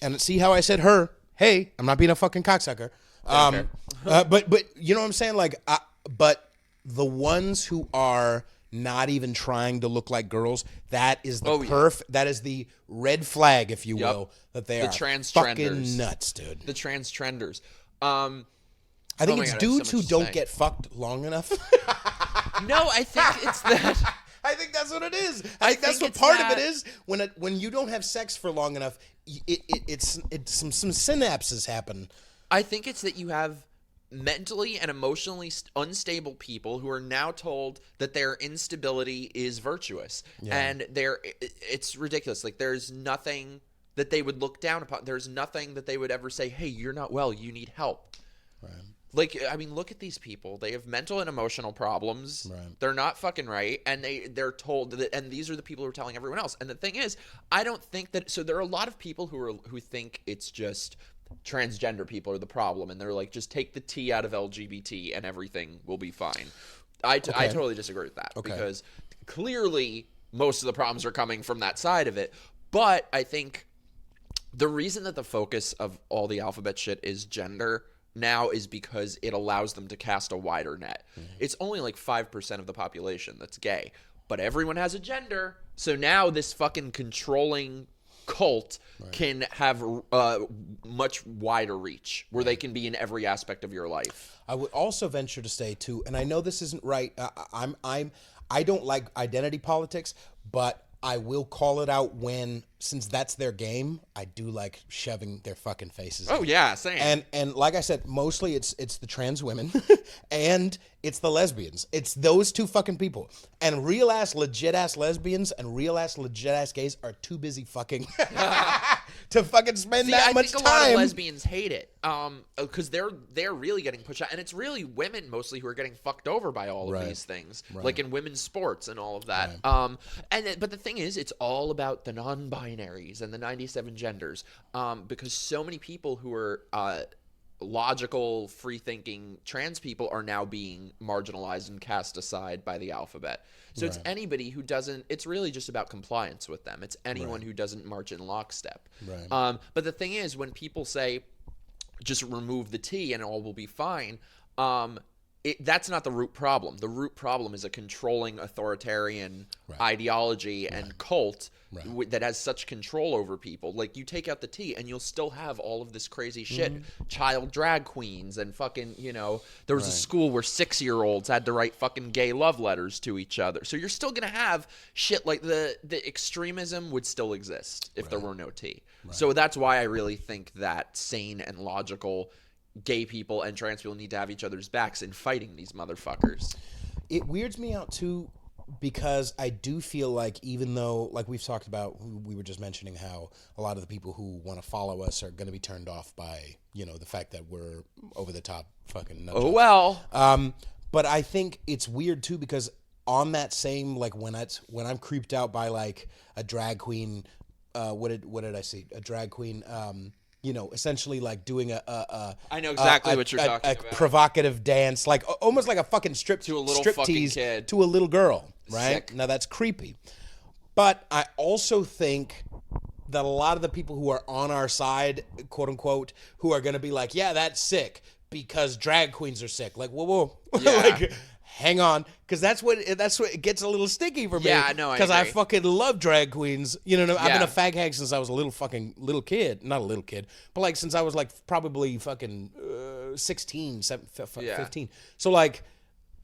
And see how I said her? Hey, I'm not being a fucking cocksucker. But you know what I'm saying? Like, but the ones who are not even trying to look like girls, that is the that is the red flag, if you will, that they are fucking nuts, dude. The trans trenders. I think it's dudes who don't get fucked long enough. No, I think it's that. I think that's what it is. I think that's what part of it is. When you don't have sex for long enough, it's some synapses happen. I think it's that you have mentally and emotionally unstable people who are now told that their instability is virtuous, and it's ridiculous. Like, there's nothing that they would look down upon. There's nothing that they would ever say, "Hey, you're not well. You need help." Right. Like, I mean, look at these people. They have mental and emotional problems. Right. They're not fucking right, and they're told that. And these are the people who are telling everyone else. And the thing is, I don't think that. So there are a lot of people who think it's just transgender people are the problem, and they're like, just take the T out of LGBT and everything will be fine. I totally disagree with that, because clearly most of the problems are coming from that side of it. But I think the reason that the focus of all the alphabet shit is gender now is because it allows them to cast a wider net. Mm-hmm. It's only like 5% of the population that's gay, but everyone has a gender. So now this fucking controlling cult can have much wider reach, where they can be in every aspect of your life. I would also venture to say too, and I know this isn't right. I don't like identity politics, but I will call it out since that's their game, I do like shoving their fucking faces. Oh, yeah, same. And like I said, mostly it's the trans women and it's the lesbians. It's those two fucking people. And real ass legit ass lesbians and real ass legit ass gays are too busy fucking to fucking spend that much time. I think a lot of lesbians hate it because they're really getting pushed out, and it's really women mostly who are getting fucked over by all of these things, like in women's sports and all of that. But the thing is, it's all about the non-binaries and the 97 genders, because so many people who are logical, free-thinking trans people are now being marginalized and cast aside by the alphabet. So it's anybody who doesn't. It's really just about compliance with them. It's anyone who doesn't march in lockstep. Right. But the thing is, when people say, "Just remove the T and all will be fine," that's not the root problem. The root problem is a controlling authoritarian ideology and cult that has such control over people. Like, you take out the T and you'll still have all of this crazy shit. Child drag queens and fucking, there was a school where 6-year-olds had to write fucking gay love letters to each other. So you're still going to have shit like the extremism would still exist if there were no T. So that's why I really think that sane and logical gay people and trans people need to have each other's backs in fighting these motherfuckers. It weirds me out too, because I do feel like, even though, like we've talked about, we were just mentioning how a lot of the people who want to follow us are going to be turned off by, the fact that we're over the top fucking nut jobs. Well. But I think it's weird too, because on that same, like, when I'm creeped out by like a drag queen, what did I see? A drag queen, essentially like doing I know exactly what you're talking about. A provocative dance, like almost like a fucking to a little fucking kid, to a little girl, right? Sick. Now that's creepy. But I also think that a lot of the people who are on our side, quote unquote, who are going to be like, yeah, that's sick because drag queens are sick. Like, whoa. Yeah. Like, hang on, because that's what it gets a little sticky for me. Yeah, I know. Because I fucking love drag queens. I've been a fag hag since I was a little kid. Not a little kid, but like since I was like probably fucking 16, 15. So like,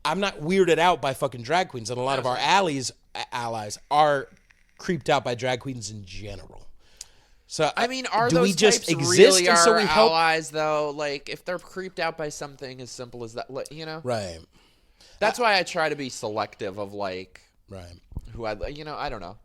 I'm not weirded out by fucking drag queens, and a lot of our allies are creeped out by drag queens in general. So I mean, are do those we just types exist really and so our we help? allies though? Like, if they're creeped out by something as simple as that, Right. That's why I try to be selective of like who I don't know.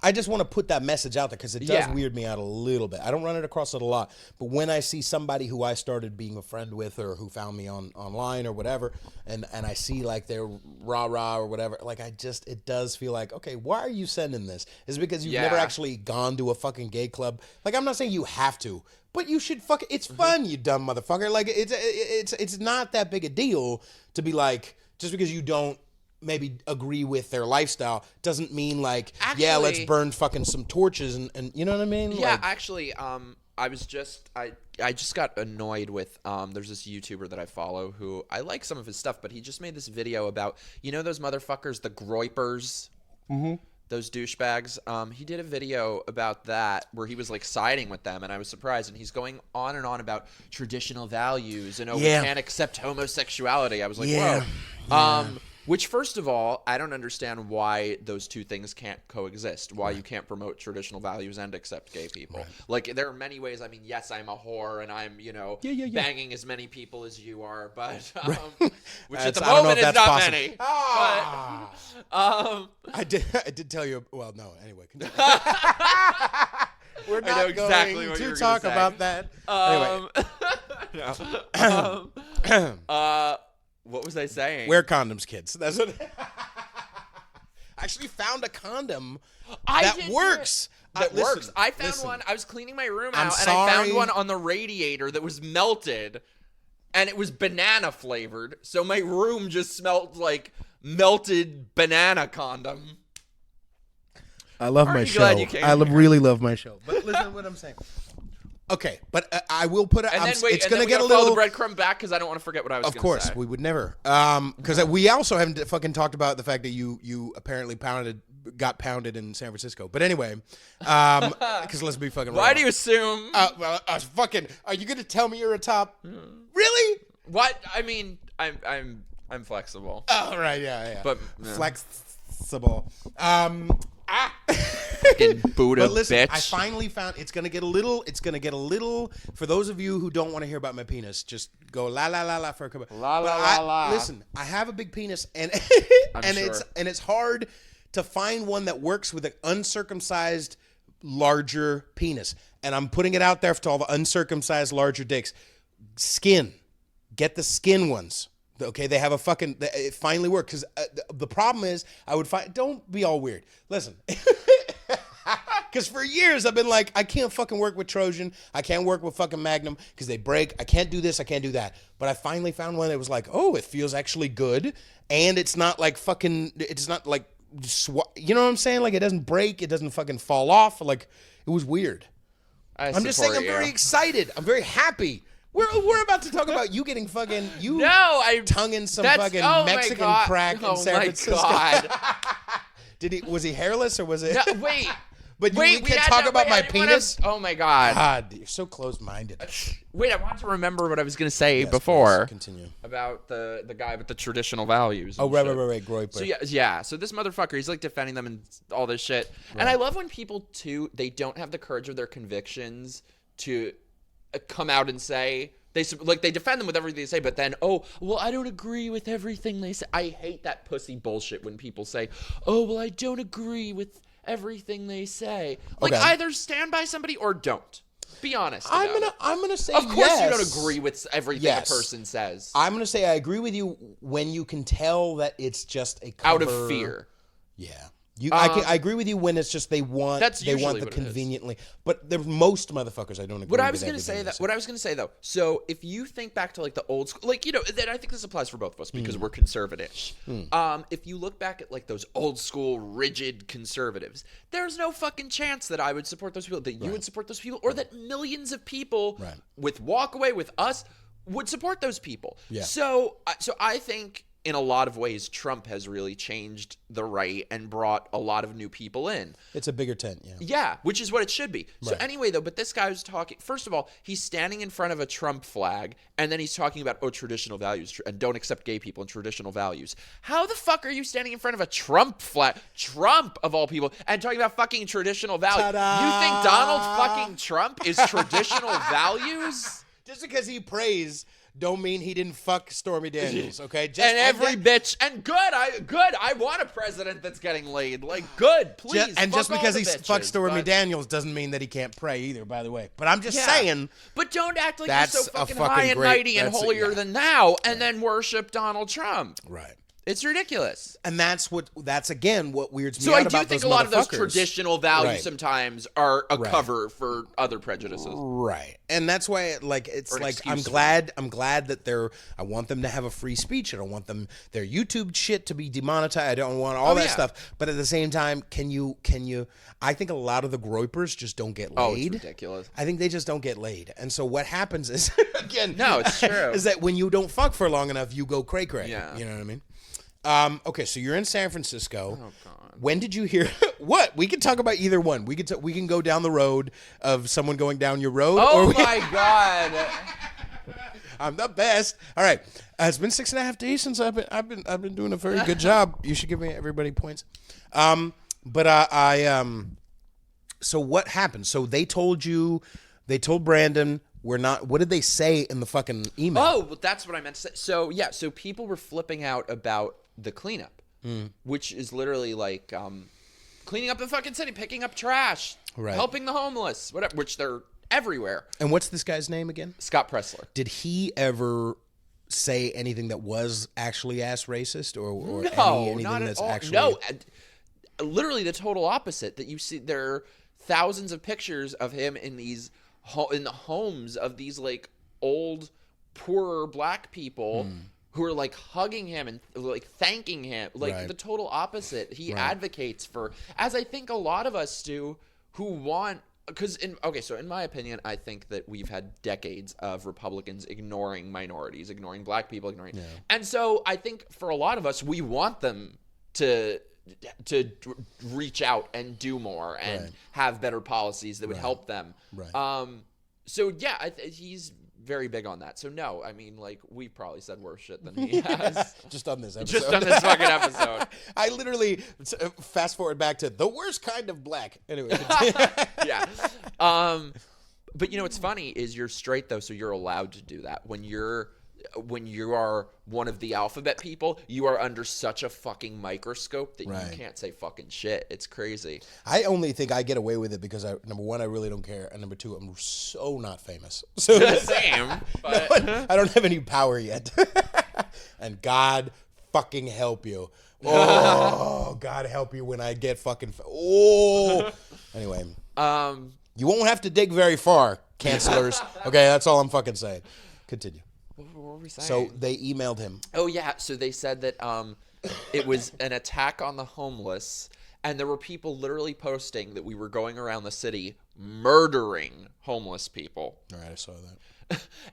I just want to put that message out there because it does weird me out a little bit. I don't run it across it a lot, but when I see somebody who I started being a friend with or who found me online or whatever, and I see like their rah-rah or whatever, like it does feel like, okay, why are you sending this? Is it because you've never actually gone to a fucking gay club? Like, I'm not saying you have to, but you should it's fun, you dumb motherfucker. Like, it's not that big a deal to be like, just because you don't maybe agree with their lifestyle doesn't mean like, actually, let's burn fucking some torches and you know what I mean? Yeah, like, actually, I just got annoyed with there's this YouTuber that I follow who I like some of his stuff, but he just made this video about those motherfuckers, the groypers. Mm-hmm. Those douchebags. He did a video about that where he was like siding with them, and I was surprised. And he's going on and on about traditional values and we can't accept homosexuality. I was like, whoa. Yeah. Which, first of all, I don't understand why those two things can't coexist. Why you can't promote traditional values and accept gay people. Right. Like, there are many ways. I mean, yes, I'm a whore and I'm, banging as many people as you are, but which at the moment is not possible. Many. Ah. But, I did tell you. Well, no. Anyway, we're not exactly going to talk about that. Anyway. What was I saying? Wear condoms, kids. That's what. I actually found a condom that works. Works. I found one. I was cleaning my room out, and I found one on the radiator that was melted, and it was banana flavored. So my room just smelled like melted banana condom. I love my show. I really love my show. But listen to what I'm saying. Okay, but I will put it. It's going to get a little. The breadcrumb back because I don't want to forget what I was going to say. Of course, we would never. Because we also haven't fucking talked about the fact that you apparently got pounded in San Francisco. But anyway, because let's be fucking. Why do you assume? Are you going to tell me you're a top? Really? What? I mean, I'm flexible. Oh right, yeah. But flexible. Fucking Buddha, But listen, bitch. I finally found it's gonna get a little. For those of you who don't want to hear about my penis, just go la la la la for a couple. Listen, I have a big penis, and and sure. it's hard to find one that works with an uncircumcised larger penis. And I'm putting it out there to all the uncircumcised larger dicks. Skin, get the skin ones. Okay, they have it finally worked. Because the problem is, don't be all weird. Listen. Because for years I've been like, I can't fucking work with Trojan. I can't work with fucking Magnum because they break. I can't do this. I can't do that. But I finally found one that was like, oh, it feels actually good. And it's not like fucking, it's not like, you know what I'm saying? Like it doesn't break. It doesn't fucking fall off. Like it was weird. I'm just saying I'm very excited. I'm very happy. We're about to talk about you getting fucking, tonguing some fucking Mexican crack in San Francisco. Oh my God. Was he hairless or was it? No, wait. But we can't talk about my penis? Oh, my God. God, you're so close-minded. Wait, I want to remember what I was going to say before. Please, continue. About the guy with the traditional values. Oh, right, groyper. So, yeah. So this motherfucker, he's, like, defending them and all this shit. Right. And I love when people, too, they don't have the courage of their convictions to come out and say... They defend them with everything they say, but then, I don't agree with everything they say. I hate that pussy bullshit when people say, I don't agree with everything they say. Like, either stand by somebody or don't. Be honest. I'm gonna say of course you don't agree with everything a person says. I'm gonna say I agree with you when you can tell that it's just a cover. Out of fear. Yeah. I agree with you when it's just they want the conveniently, but most motherfuckers I don't agree. What I was going to say though, so if you think back to like the old school, like that I think this applies for both of us because we're conservative-ish. If you look back at like those old school rigid conservatives, there's no fucking chance that I would support those people, that you would support those people, or that millions of people with Walk Away with us would support those people. Yeah. So I think. In a lot of ways, Trump has really changed the right and brought a lot of new people in. It's a bigger tent, yeah. Yeah, which is what it should be. So anyway, though, but this guy was talking, first of all, he's standing in front of a Trump flag, and then he's talking about, traditional values, and don't accept gay people and traditional values. How the fuck are you standing in front of a Trump flag, Trump of all people, and talking about fucking traditional values? Ta-da! You think Donald fucking Trump is traditional values? Just because he prays... don't mean he didn't fuck Stormy Daniels, okay? Bitch. And good. I want a president that's getting laid. Like, good, please. Just because he fucked Stormy Daniels doesn't mean that he can't pray either, by the way. But I'm just saying. But don't act like you're so fucking high and mighty and holier than thou and then worship Donald Trump. Right. It's ridiculous. And that's again what weirds me out about those motherfuckers. So I do think a lot of those traditional values sometimes are a cover for other prejudices. Right. And that's why I'm glad that I want them to have a free speech. I don't want their YouTube shit to be demonetized. I don't want all that stuff. But at the same time, can you I think a lot of the groypers just don't get laid. Oh, it's ridiculous. I think they just don't get laid. And so what happens is again, no, it's true. Is that when you don't fuck for long enough, you go cray-cray. Yeah. You know what I mean? Okay, so you're in San Francisco. Oh God! When did you hear what? We can talk about either one. We can go down the road of someone going down your road. Oh my God! I'm the best. All right, it's been 6.5 days since I've been doing a very good job. You should give everybody points. So what happened? So they told Brandon. We're not. What did they say in the fucking email? Oh, well, that's what I meant to say. So so people were flipping out about the cleanup, which is literally like cleaning up the fucking city, picking up trash, helping the homeless, whatever. Which they're everywhere. And what's this guy's name again? Scott Pressler. Did he ever say anything that was actually ass racist or anything not that's at all. actually No, literally the total opposite. That you see, there are thousands of pictures of him in the homes of these like old poorer black people who are like hugging him and like thanking him, like the total opposite. He advocates for, as I think a lot of us do, who want, because in my opinion, I think that we've had decades of Republicans ignoring minorities, ignoring black people, and so I think for a lot of us, we want them to reach out and do more and have better policies that would help them. So yeah, he's very big on that. So no, I mean, like, we've probably said worse shit than he has. Just on this episode. Just on this fucking episode. I literally fast forward back to the worst kind of black. Anyway. Yeah. But you know what's funny is you're straight though, so you're allowed to do that. When you are one of the alphabet people, you are under such a fucking microscope that you can't say fucking shit. It's crazy. I only think I get away with it because number one, I really don't care, and number two, I'm so not famous. So Same. But no, I don't have any power yet. And God fucking help you. Oh, God help you when I get fucking. Anyway. You won't have to dig very far, cancelers. Okay, that's all I'm fucking saying. Continue. What were we saying? So they emailed him. Oh, yeah. So they said that it was an attack on the homeless, and there were people literally posting that we were going around the city murdering homeless people. All right, I saw that.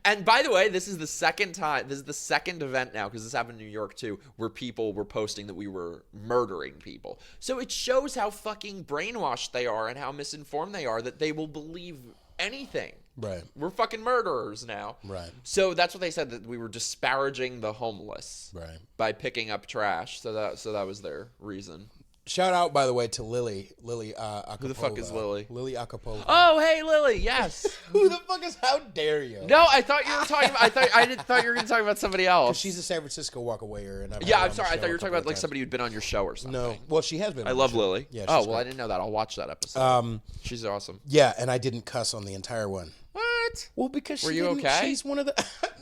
And by the way, this is the second time. This is the second event now, because this happened in New York too, where people were posting that we were murdering people. So it shows how fucking brainwashed they are and how misinformed they are, that they will believe anything. Right. We're fucking murderers now. Right. So that's what they said, that we were disparaging the homeless. Right. By picking up trash. So that was their reason. Shout out, by the way, to Lily Acapova. Who the fuck is Lily? Lily Acapova. Oh, hey, Lily. Yes. Who the fuck is? How dare you? No, I thought you were talking about. I thought you were going to talk about somebody else. She's a San Francisco walkawayer, and Yeah, I'm sorry. I thought you were talking about like somebody who'd been on your show or something. No, well, she has been. I love Lily. Yeah. Oh well, great. I didn't know that. I'll watch that episode. She's awesome. Yeah, and I didn't cuss on the entire one. What? Well, because Were you okay? She's one of the.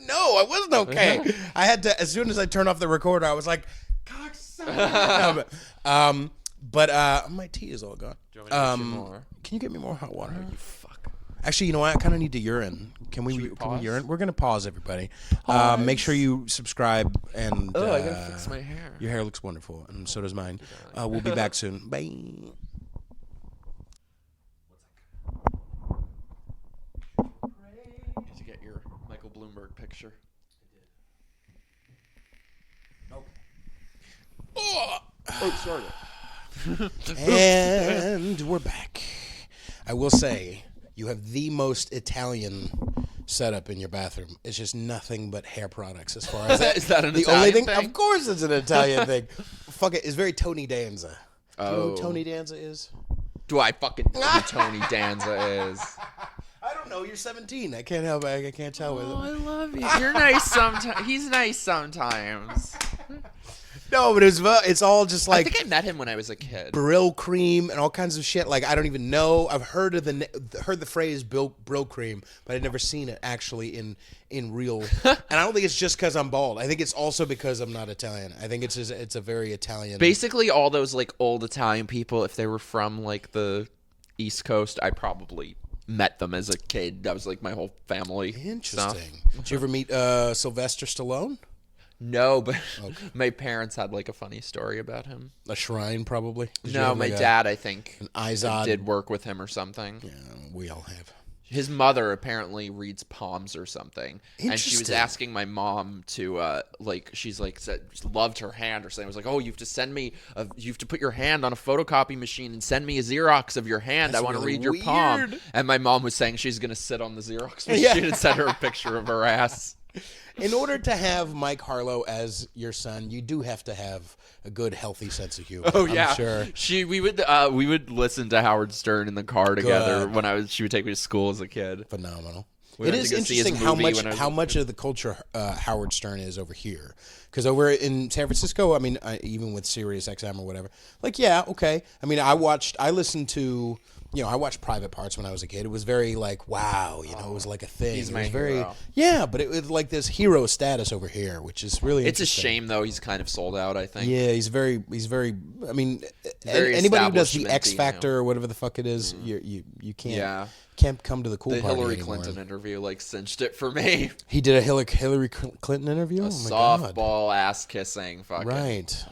No, I wasn't okay. I had to. As soon as I turned off the recorder, I was like, cocksucker. But my tea is all gone. Do you want me to get you more? Can you get me more hot water? Oh, you fuck. Actually, you know what? I kind of need to urine. Can we pause? urine? We're gonna pause, everybody. Make sure you subscribe and. Oh, I gotta fix my hair. Your hair looks wonderful, and so does mine. We'll be back soon. Bye. Did you get your Michael Bloomberg picture? Okay. Oh, sorry. And we're back. I will say, you have the most Italian setup in your bathroom. It's just nothing but hair products as far as that. Is that an the Italian only thing? thing? Of course it's an Italian thing. Fuck it. It's very Tony Danza. Do you know who Oh. Tony Danza is? Do I fucking know who Tony Danza is? I don't know. You're 17. I can't help it. I can't tell with Oh, him. I love you. You're nice sometimes. He's nice sometimes. No, but it's all just I like think I met him when I was a kid. Brill cream and all kinds of shit. Like I don't even know. I've heard of heard the phrase Brill cream, but I've never seen it actually in real. And I don't think it's just because I'm bald. I think it's also because I'm not Italian. I think it's a very Italian. Basically, all those like old Italian people, if they were from like the East Coast, I probably met them as a kid. That was like my whole family. Interesting. Stuff. Did you ever meet Sylvester Stallone? No, but my parents had like a funny story about him. A shrine, probably. Did you No, have, my like, dad, I think, an Izod did work with him or something. Yeah, we all have. His mother apparently reads palms or something, and she was Interesting. asking my mom to she's like said loved her hand or something. It was like, oh, you have to send me, you have to put your hand on a photocopy machine and send me a Xerox of your hand. That's I want to really read your weird. palm. And my mom was saying she's gonna sit on the Xerox machine and send her a picture of her ass. In order to have Mike Harlow as your son, you do have to have a good, healthy sense of humor. Oh yeah, I'm sure. we would listen to Howard Stern in the car together when she would take me to school as a kid. Phenomenal. We It went is to go see his interesting movie when I was how a much of the culture Howard Stern is over here. Because over in San Francisco, I mean, even with Sirius XM or whatever, like, yeah, okay. I mean, I watched Private Parts when I was a kid. It was very like, wow, it was like a thing. He's it my was very, hero. yeah, but it was like this hero status over here, which is really It's a interesting. shame though. He's kind of sold out. I think. Yeah, he's very. I mean, Very anybody who does the establishment-y, X Factor or whatever the fuck it is, you can't come to the cool The party Hillary anymore. Clinton interview like cinched it for me. He did a Hillary Clinton interview. Oh my god! Softball ass kissing. Fucking. Right.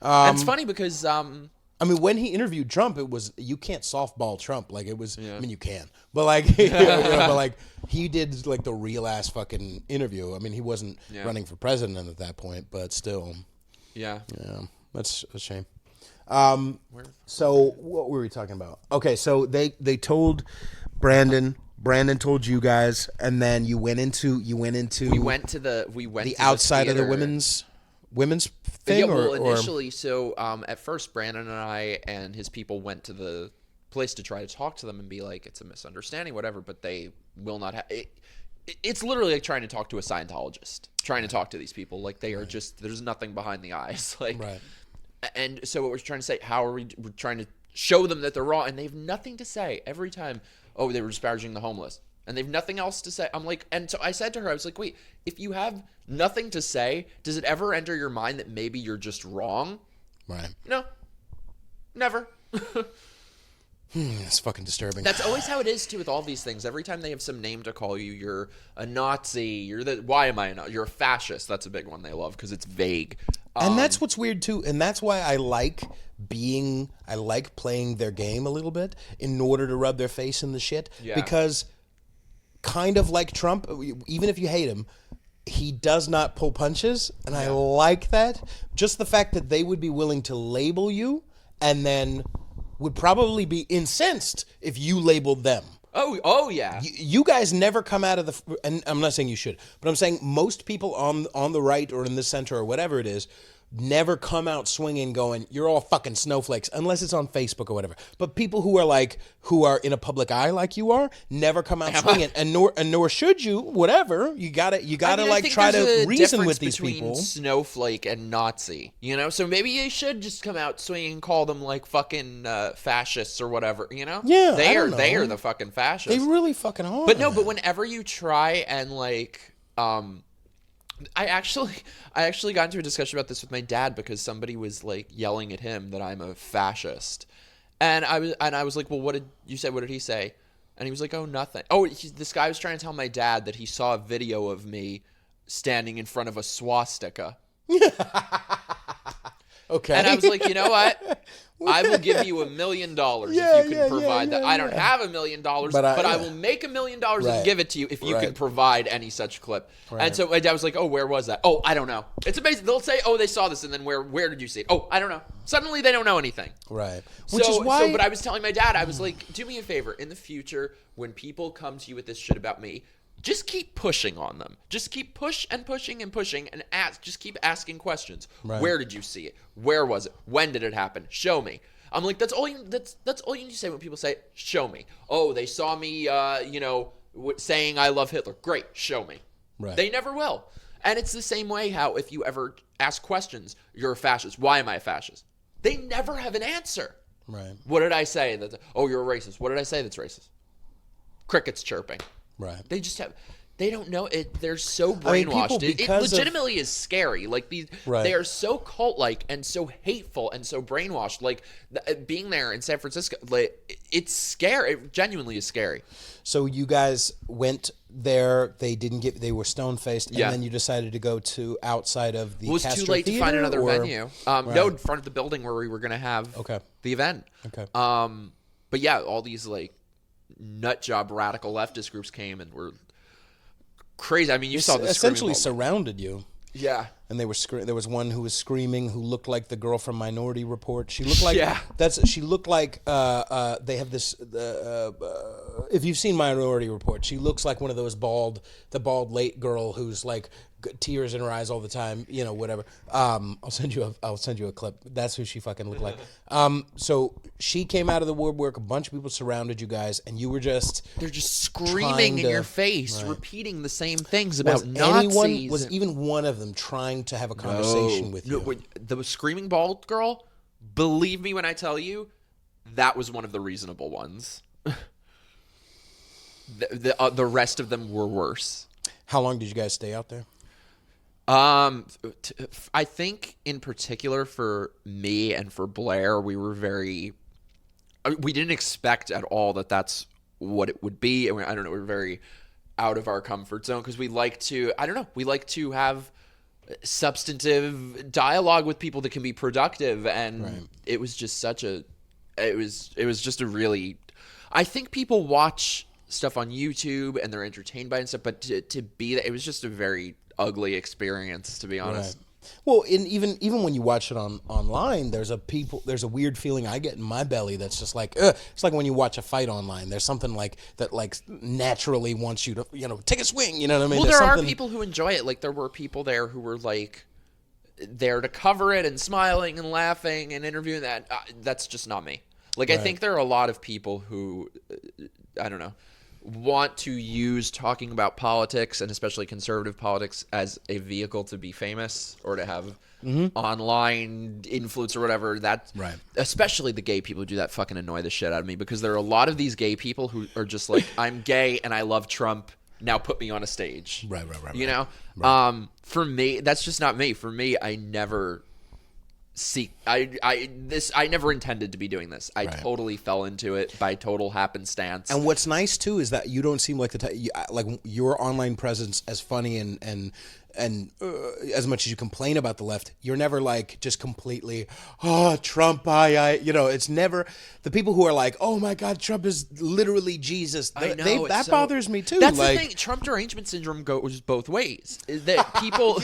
And it's funny because I mean, when he interviewed Trump, it was you can't softball Trump. Like it was. Yeah. I mean, you can, but like, but like he did like the real ass fucking interview. I mean, he wasn't running for president at that point, but still. yeah. Yeah, that's a shame. So what were we talking about? Okay, so they told Brandon Brandon told you guys, and then you went into we went to the outside of the women's thing. Yeah, well, initially, so at first, Brandon and I and his people went to the place to try to talk to them and be like, it's a misunderstanding, whatever, but they will not have it. It's literally like trying to talk to a Scientologist, trying to talk to these people. Like they are just, there's nothing behind the eyes. Like, and so what we're trying to say, we're trying to show them that they're wrong, and they have nothing to say every time. Oh, they were disparaging the homeless, and they have nothing else to say. I'm like, and so I said to her, I was like, wait, if you have nothing to say, does it ever enter your mind that maybe you're just wrong? Right. No, never. That's fucking disturbing. That's always how it is too with all these things. Every time they have some name to call you, you're a Nazi. Why am I a Nazi? You're a fascist. That's a big one they love because it's vague. And that's what's weird too. And that's why I like playing their game a little bit in order to rub their face in the shit. Yeah. Because kind of like Trump, even if you hate him, he does not pull punches. And I like that. Just the fact that they would be willing to label you and then would probably be incensed if you labeled them. Oh yeah. You guys never come out of the, and I'm not saying you should, but I'm saying most people on the right or in the center or whatever it is, never come out swinging going, you're all fucking snowflakes, unless it's on Facebook or whatever. But people who are in a public eye like you are, never come out swinging, and nor should you. Whatever, you gotta like try to reason with these people. Snowflake and Nazi, you know. So maybe you should just come out swinging and call them like fucking fascists or whatever, you know. Yeah, they are the fucking fascists. They really fucking are. But no, but whenever you try and like I actually got into a discussion about this with my dad because somebody was like yelling at him that I'm a fascist, and I was like, well, what did you say? What did he say? And he was like, oh, nothing. Oh, this guy was trying to tell my dad that he saw a video of me standing in front of a swastika. Okay. And I was like, you know what? I will give you $1 million if you can provide that. I don't have $1 million, but I will make $1 million and give it to you if you can provide any such clip. Right. And so my dad was like, oh, where was that? Oh, I don't know. It's amazing. They'll say, oh, they saw this, and then where did you see it? Oh, I don't know. Suddenly they don't know anything. Right. Which is why. But I was telling my dad, I was like, do me a favor. In the future, when people come to you with this shit about me, just keep pushing on them. Just keep pushing and ask. Just keep asking questions. Right. Where did you see it? Where was it? When did it happen? Show me. I'm like, that's all you need to say when people say, show me. Oh, they saw me, saying I love Hitler. Great, show me. Right. They never will. And it's the same way how if you ever ask questions, you're a fascist. Why am I a fascist? They never have an answer. Right. What did I say? Oh, you're a racist. What did I say that's racist? Crickets chirping. Right. They don't know it. They're so brainwashed. It legitimately is scary. Like they are so cult-like and so hateful and so brainwashed. Like being there in San Francisco, like it's scary. It genuinely is scary. So you guys went there. They were stone-faced, and then you decided to go to outside of the. It was Castro too late Theater, to find another venue. No, in front of the building where we were going to have the event. Okay. But yeah, all these like nut job radical leftist groups came and were crazy. I mean, you saw this essentially surrounded you. Yeah. And they were there was one who was screaming who looked like the girl from Minority Report. She looked like she looked like they have this if you've seen Minority Report, she looks like one of those bald late girl who's like tears in her eyes all the time, you know, whatever. I'll send you a clip. That's who she fucking looked like. So she came out of the woodwork, a bunch of people surrounded you guys, and you were they're just screaming in your face, repeating the same things about Nazis. Was even one of them trying to have a conversation with you? The screaming bald girl, believe me when I tell you, that was one of the reasonable ones. The rest of them were worse. How long did you guys stay out there? I think in particular for me and for Blair, we didn't expect at all that that's what it would be. And I don't know, we're very out of our comfort zone because we like to have substantive dialogue with people that can be productive. And it was just it was just a really, I think people watch stuff on YouTube and they're entertained by it and stuff, but to be that, it was just a very ugly experience, to be honest. Well, even when you watch it online, there's a weird feeling I get in my belly that's just like, ugh. It's like when you watch a fight online. There's something like that, like naturally wants you to, take a swing. You know what I mean? Well, There's there are something... people who enjoy it. Like there were people there who were like there to cover it and smiling and laughing and interviewing that. That's just not me. Like I think there are a lot of people who, I don't know, want to use talking about politics and especially conservative politics as a vehicle to be famous or to have online influence or whatever. That especially the gay people who do that fucking annoy the shit out of me, because there are a lot of these gay people who are just like, I'm gay and I love Trump, now put me on a stage. Right. You know? For me, that's just not me. For me, I never I never intended to be doing this. I totally fell into it by total happenstance. And what's nice too is that you don't seem like like your online presence, as funny and as much as you complain about the left, you're never like just completely, Trump, it's never the people who are like, oh my God, Trump is literally Jesus. That bothers me too. That's the thing. Trump derangement syndrome goes both ways. That people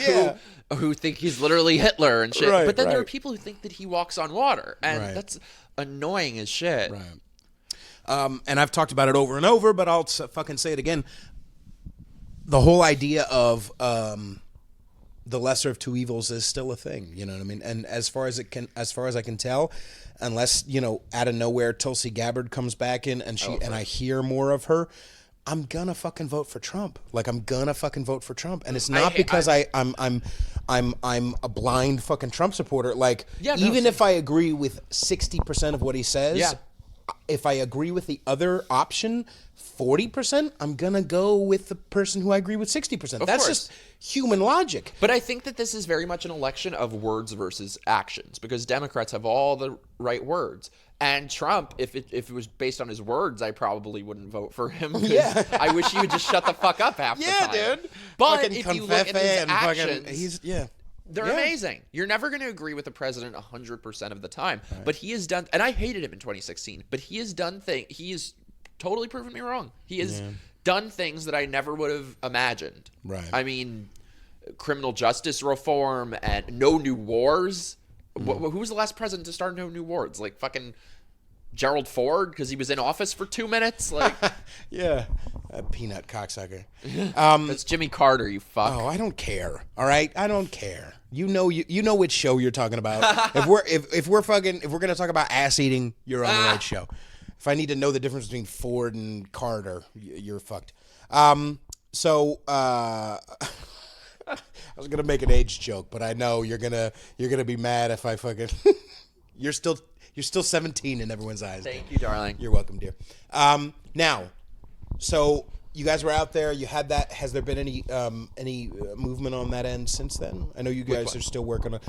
who think he's literally Hitler and shit, but then there are people who think that he walks on water, and that's annoying as shit. And I've talked about it over and over, but I'll fucking say it again. The whole idea of the lesser of two evils is still a thing, you know what I mean? And as far as I can tell, unless out of nowhere Tulsi Gabbard comes back in and and I hear more of her, I'm gonna fucking vote for Trump. Like I'm gonna fucking vote for Trump, and it's not because I'm a blind fucking Trump supporter. Like even if I agree with 60% of what he says, if I agree with the other option 40%, I'm gonna go with the person who I agree with 60%. That's just human logic. But I think that this is very much an election of words versus actions, because Democrats have all the right words. And Trump, if it was based on his words, I probably wouldn't vote for him. I wish he would just shut the fuck up half the time. Dude. But fucking if you look at his actions, they're Yeah. amazing. You're never going to agree with the president 100% of the time. Right. But he has done, and I hated him in 2016, but he has done things, he has totally proven me wrong. He has done things that I never would have imagined. Right. I mean, criminal justice reform and no new wars. Who was the last president to start no new wars? Like fucking Gerald Ford, because he was in office for 2 minutes. Like, yeah, a peanut cocksucker. That's Jimmy Carter. You fuck. Oh, I don't care. All right, I don't care. You know which show you're talking about. if we're gonna talk about ass eating, you're on the right show. If I need to know the difference between Ford and Carter, you're fucked. So I was gonna make an age joke, but I know you're gonna be mad if I fucking. You're still 17 in everyone's eyes. Thank you, darling. You're welcome, dear. Now, so you guys were out there. You had that. Has there been any movement on that end since then? I know you guys are still working on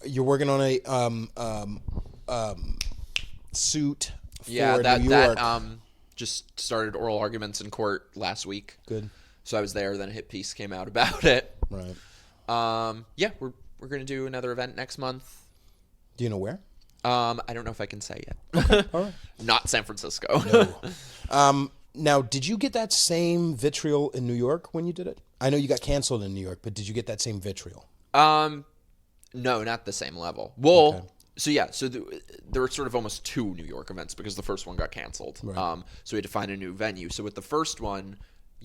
you're working on a suit for New York. That just started oral arguments in court last week. Good. So I was there. Then a hit piece came out about it. Right. We're gonna do another event next month. Do you know where? I don't know if I can say yet. Okay. All right. Not San Francisco. No. Now, did you get that same vitriol in New York when you did it? I know you got canceled in New York, but did you get that same vitriol? No, not the same level. Well, okay. So there were sort of almost 2 New York events because the first one got canceled. Right. So we had to find a new venue. So with the first one,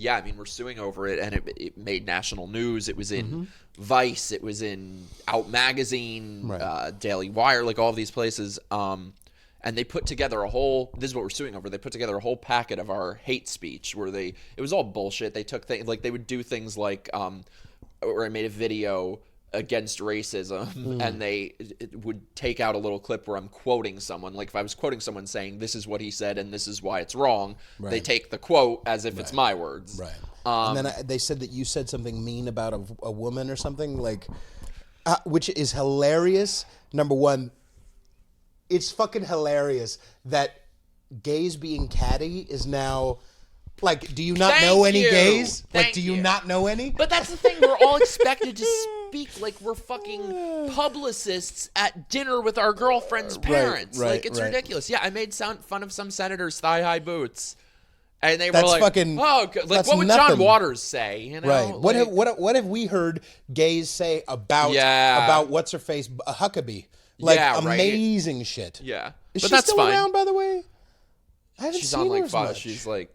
I mean, we're suing over it, and it made national news. It was in Vice. It was in Out Magazine, Daily Wire, like all of these places. And they put together this is what we're suing over. They put together a whole packet of our hate speech where it was all bullshit. They took things, like they would do things like, where I made a video against racism and they would take out a little clip where I'm quoting someone. Like if I was quoting someone saying, this is what he said and this is why it's wrong, they take the quote as if it's my words. Right. And then they said that you said something mean about a woman or something, like, which is hilarious. Number one, it's fucking hilarious that gays being catty is now, like, do you not know any gays? Like, do you not know any? But that's the thing. We're all expected to speak like we're fucking publicists at dinner with our girlfriend's parents. It's ridiculous. Yeah, I made fun of some senators' thigh-high boots. And they were That's like, fucking, oh, like that's what would nothing. John Waters say? You know? Right. Like, What have we heard gays say about what's her face Huckabee? Like amazing shit. Yeah. Is but she that's still fine. around, by the way? I haven't She's seen on her like as Fox. much. She's like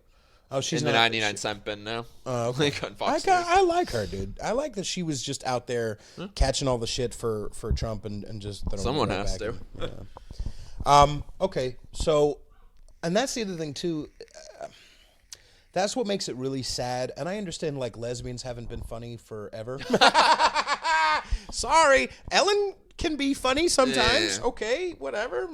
she's in the 99 cent bin now. Oh, okay. Like on Fox News. I like her, dude. I like that she was just out there catching all the shit for Trump and just throwing Someone it right has back to. in. Yeah. Okay, so, and that's the other thing too. That's what makes it really sad. And I understand like lesbians haven't been funny forever. Sorry, Ellen can be funny sometimes. Yeah. Okay, whatever.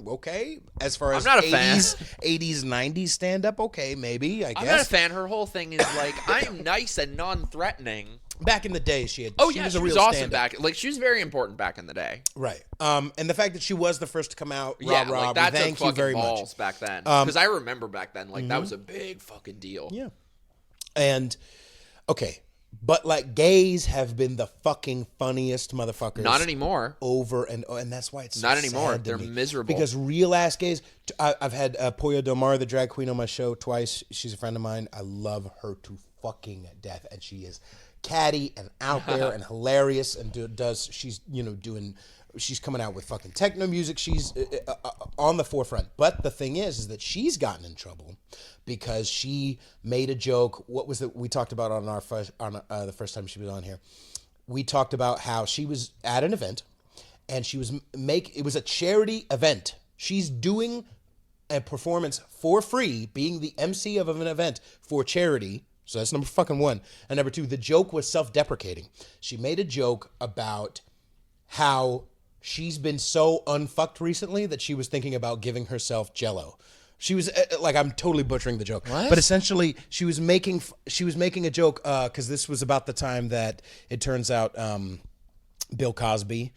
Okay. As far as I'm not a 80s, 90s stand up, okay, maybe, I guess. I'm not a fan. Her whole thing is like, I am nice and non-threatening. Back in the day, she She was a real awesome stand-up. back. Like she was very important back in the day. Right. And the fact that she was the first to come out, Like that thank took you very fucking much. balls back then. Because I remember back then, like that was a big fucking deal. Yeah. And okay, but like gays have been the fucking funniest motherfuckers. Not anymore. Over and that's why it's so Not anymore. sad to They're me. miserable. Because real ass gays. I've had Pollo Del Mar, the drag queen, on my show twice. She's a friend of mine. I love her to fucking death, and she is catty and out there and hilarious, and she's coming out with fucking techno music. She's on the forefront. But the thing is that she's gotten in trouble because she made a joke. What was it we talked about on the first time she was on here? We talked about how she was at an event and she was it was a charity event. She's doing a performance for free, being the MC of an event for charity. So that's number fucking one. And number two, the joke was self-deprecating. She made a joke about how she's been so unfucked recently that she was thinking about giving herself Jell-O. She was like, I'm totally butchering the joke, but essentially she was making a joke because this was about the time that it turns out Bill Cosby,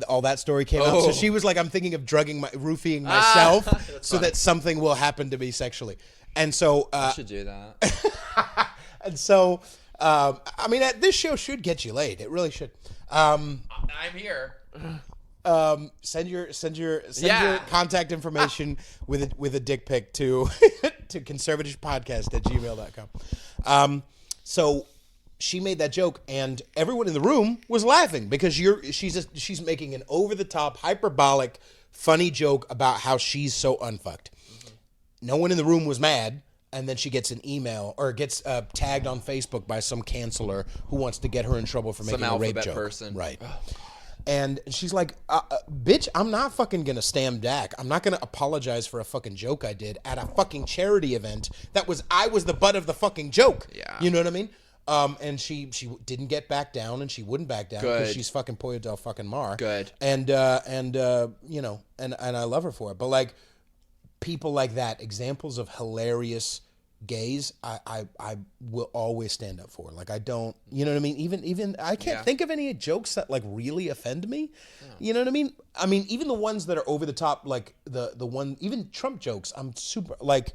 all that story came out. So she was like, I'm thinking of roofing myself so that something will happen to me sexually. And so I should do that. and so I mean, this show should get you laid. It really should. I'm here. Send your contact information with a dick pic to conservatishpodcast@gmail.com. So she made that joke, and everyone in the room was laughing because she's making an over the top, hyperbolic, funny joke about how she's so unfucked. No one in the room was mad, and then she gets an email or gets tagged on Facebook by some canceller who wants to get her in trouble for making a rape joke. Person. Right. And she's like, bitch, I'm not fucking going to stand back. I'm not going to apologize for a fucking joke I did at a fucking charity event. I was the butt of the fucking joke. Yeah. You know what I mean? And she didn't get back down, and she wouldn't back down because she's fucking Pollo Del fucking Mar. Good. And I love her for it. But like, people like that, examples of hilarious gays, I will always stand up for. Like, I don't, you know what I mean? Even I can't think of any jokes that like really offend me. Yeah. You know what I mean? I mean, even the ones that are over the top, like the one, even Trump jokes, I'm super like.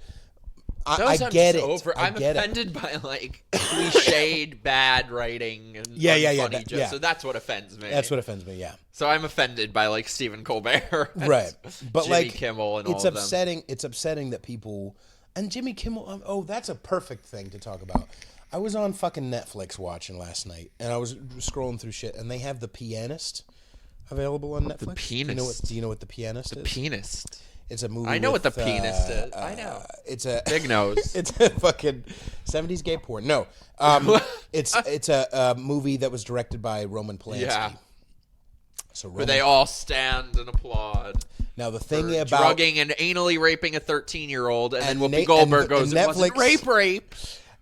I get it. I'm offended by like cliched bad writing and funny jokes. So that's what offends me. That's what offends me. Yeah. So I'm offended by like Stephen Colbert, right? But Jimmy like Kimmel and it's all of upsetting. them. It's upsetting that people and Jimmy Kimmel. Oh, that's a perfect thing to talk about. I was on fucking Netflix watching last night, and I was scrolling through shit, and they have The Pianist available on Netflix. The Pianist. Do you know what The Pianist is? The Pianist. It's a movie. I know with, what The Pianist is. I know. It's a big nose. It's a fucking 70s gay porn. No, it's a movie that was directed by Roman Polanski. Yeah. So where they all stand and applaud. Now the thing about drugging and anally raping a 13-year-old, and then Whoopi Goldberg goes, "It wasn't rape."